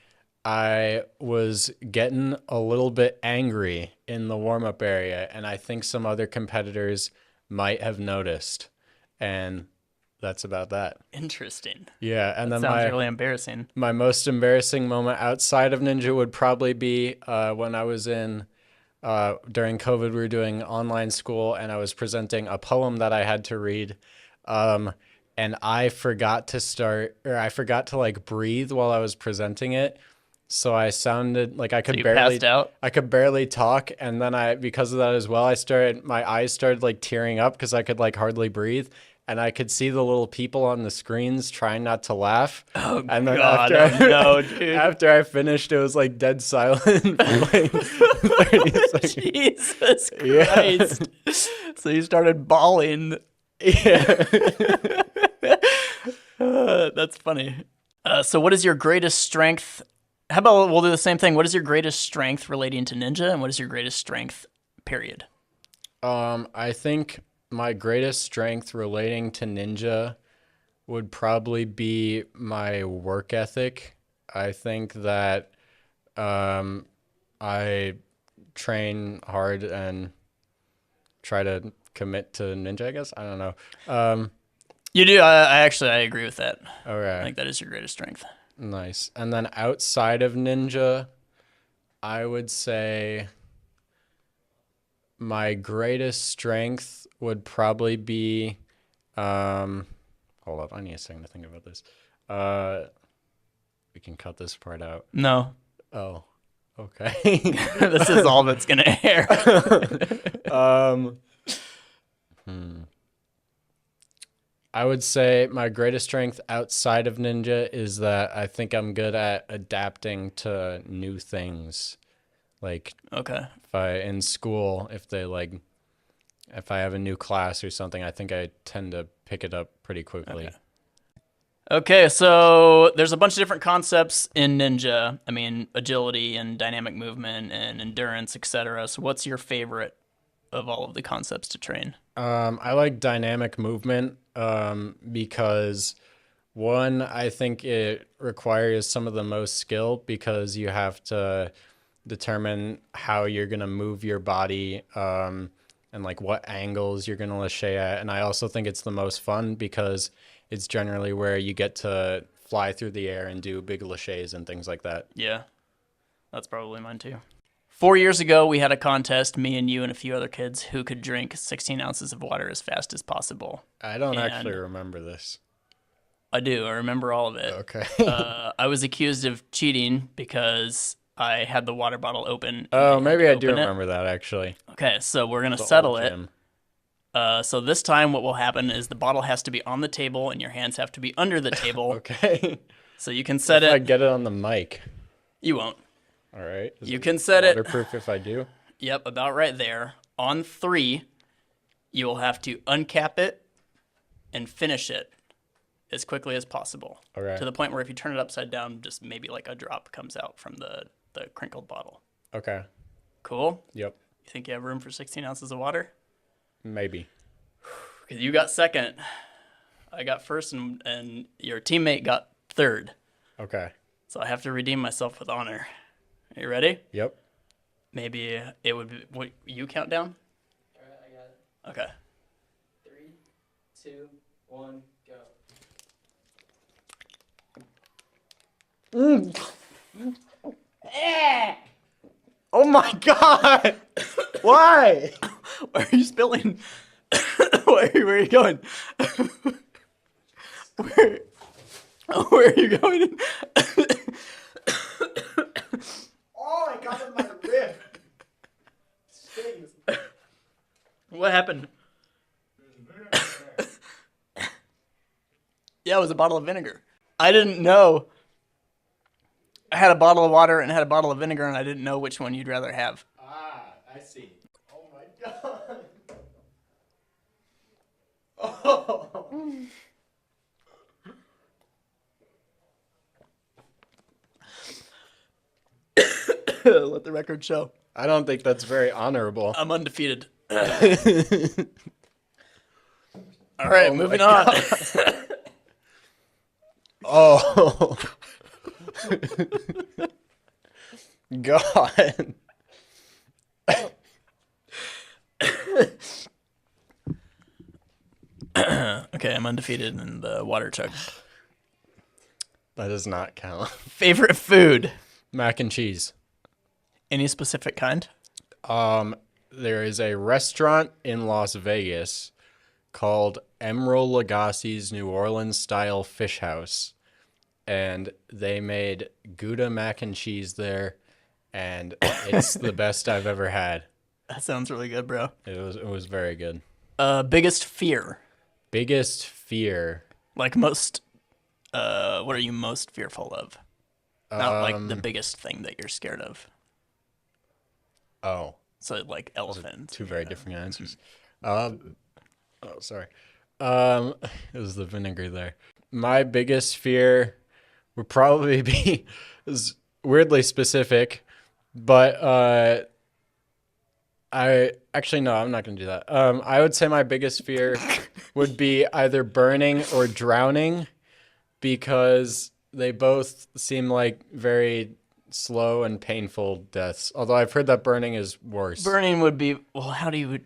I was getting a little bit angry in the warm-up area, and I think some other competitors might have noticed, and that's about that. Interesting. Yeah, and That then sounds really embarrassing. my most embarrassing moment outside of ninja would probably be when I was in during COVID. We were doing online school, and I was presenting a poem that I had to read, and I forgot to like breathe while I was presenting it. So I sounded like I could you barely passed out? I could barely talk, and then because of that as well, my eyes started like tearing up because I could like hardly breathe, and I could see the little people on the screens trying not to laugh. Oh, and then God, no, dude. after I finished, it was like dead silent for like 30 seconds. Jesus Yeah. Christ. So you started bawling. Yeah. That's funny. So what is your greatest strength? How about we'll do the same thing. What is your greatest strength relating to ninja, and what is your greatest strength, period? I think my greatest strength relating to ninja would probably be my work ethic. I think that I train hard and try to commit to ninja, I guess. I don't know. You do. I agree with that. All I right. think that is your greatest strength. Nice. And then outside of ninja, I would say my greatest strength would probably be hold up, I need a second to think about this. We can cut this part out. No. Oh, okay. This is all that's gonna air. I would say my greatest strength outside of ninja is that I think I'm good at adapting to new things. Like Okay. in school, if I have a new class or something, I think I tend to pick it up pretty quickly. Okay, so there's a bunch of different concepts in ninja. I mean, agility and dynamic movement and endurance, etc. So what's your favorite of all of the concepts to train? I like dynamic movement because one, I think it requires some of the most skill because you have to determine how you're going to move your body and like what angles you're going to lache at. And I also think it's the most fun because it's generally where you get to fly through the air and do big laches and things like that. Yeah, that's probably mine too. 4 years ago, we had a contest, me and you and a few other kids, who could drink 16 ounces of water as fast as possible. I don't And actually remember this. I do. I remember all of it. Okay. I was accused of cheating because I had the water bottle open. and Oh, had maybe to I do open it. remember that actually. Okay, so we're going to The settle old it. gym. So this time what will happen is the bottle has to be on the table and your hands have to be under the table. Okay. So you can set If I it. get it on the mic. You won't. All right. Is You it can set it. waterproof if I do? Yep, about right there. On 3, you will have to uncap it and finish it as quickly as possible. All right. To the point where if you turn it upside down, just maybe like a drop comes out from the crinkled bottle. Okay. Cool? Yep. You think you have room for 16 ounces of water? Maybe. Because you got second. I got first, and your teammate got third. Okay. So I have to redeem myself with honor. Are you ready? Yep. Maybe it would be. What, you count down? All right, I got it. Okay. 3, 2, 1, go. Oh my god! Why? Why are you spilling? Where are you going? Where are you going? Oh, I got in my rib. Stings. What happened? Yeah, it was a bottle of vinegar. I didn't know. I had a bottle of water and had a bottle of vinegar, and I didn't know which one you'd rather have. Ah, I see. Oh my god. Let the record show. I don't think that's very honorable. I'm undefeated. All right, moving on. Oh. God. Okay, I'm undefeated in the water chug. That does not count. Favorite food? Mac and cheese. Any specific kind? There is a restaurant in Las Vegas called Emeril Lagasse's New Orleans style fish house. And they made Gouda mac and cheese there, and it's the best I've ever had. That sounds really good, bro. It was very good. Biggest fear? Biggest fear. Like most, what are you most fearful of? Not like the biggest thing that you're scared of. Oh. So like elephant. Two very different answers. Sorry. It was the vinegar there. My biggest fear would probably be is weirdly specific, but I'm not gonna do that. I would say my biggest fear would be either burning or drowning, because they both seem like very slow and painful deaths. Although I've heard that burning is worse. Burning would be, well, how do you...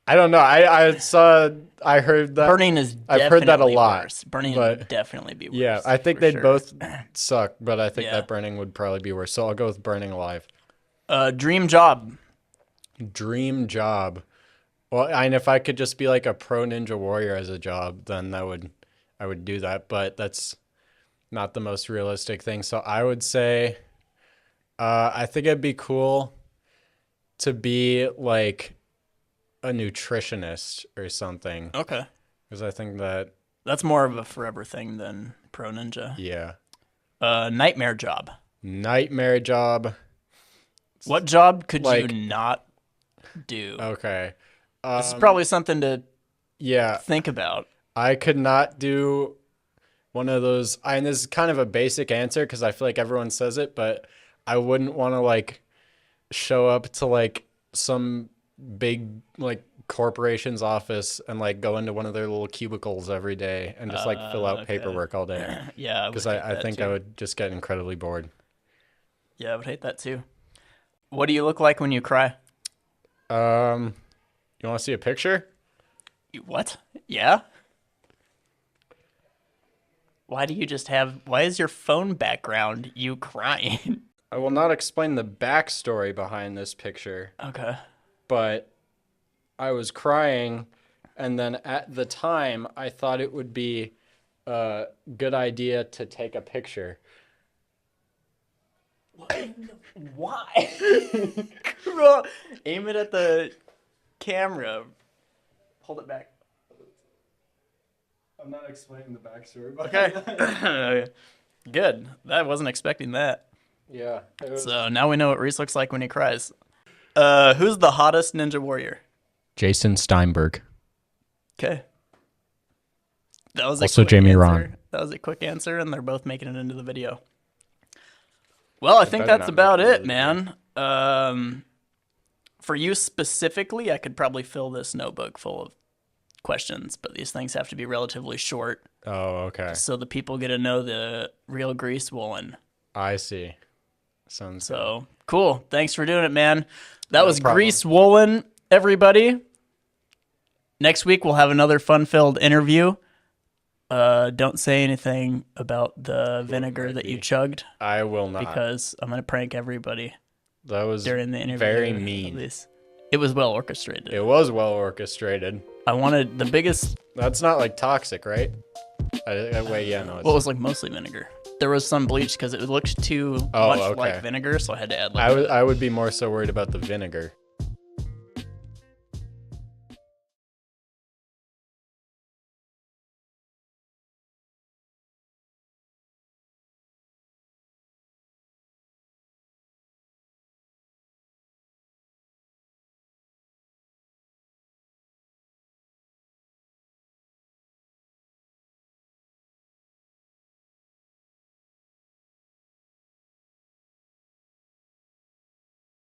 I don't know. I heard that. Burning is definitely I've heard that a lot. worse. Burning but would definitely be worse. Yeah, I think for they'd sure. both suck, but I think Yeah. that burning would probably be worse. So I'll go with burning alive. Dream job? Dream job. Well, and if I could just be like a pro ninja warrior as a job, then I would do that. But that's not the most realistic thing. So I would say, I think it'd be cool to be like a nutritionist or something. Okay. Because I think that, That's more of a forever thing than pro ninja. yeah. Nightmare job. Nightmare job. What job could Like- you not do? Okay. This is probably something to Yeah. think about. I could not do one of those. And this is kind of a basic answer because I feel like everyone says it, but I wouldn't want to like show up to like some big like corporation's office and like go into one of their little cubicles every day and just like fill out okay. paperwork all day. Yeah, Because would hate I that think too. I would just get incredibly bored. Yeah, I would hate that too. What do you look like when you cry? You want to see a picture? What? Yeah? Why is your phone background you crying? I will not explain the backstory behind this picture, Okay. but I was crying, and then at the time, I thought it would be a good idea to take a picture. Why? Bro, aim it at the camera. Hold it back. I'm not explaining the backstory, but Okay. Good. I wasn't expecting that. yeah. It was So now we know what Reese looks like when he cries. Who's the hottest ninja warrior? Jason Steinberg. Okay. That was Also quick Jamie answer. Ron. That was a quick answer, and they're both making it into the video. Well, I think better that's not about make it it, into the man. For you specifically, I could probably fill this notebook full of questions, but these things have to be relatively short, Oh, okay. so the people get to know the real Grease Woolen. I see. Sounds good. So cool. Thanks for doing it, man. That was problem. Grease Woolen, everybody. Next week we'll have another fun-filled interview. Don't say anything about the vinegar that you chugged I will not. because I'm gonna prank everybody That was during the interview. very of mean. this. It was well orchestrated. It was well orchestrated. I wanted the biggest. That's not like toxic, right? Wait, yeah, no. It's, Well, it was like mostly vinegar. There was some bleach because it looked too Oh, much okay. like vinegar, so I had to add. I Like, would be more so worried about the vinegar.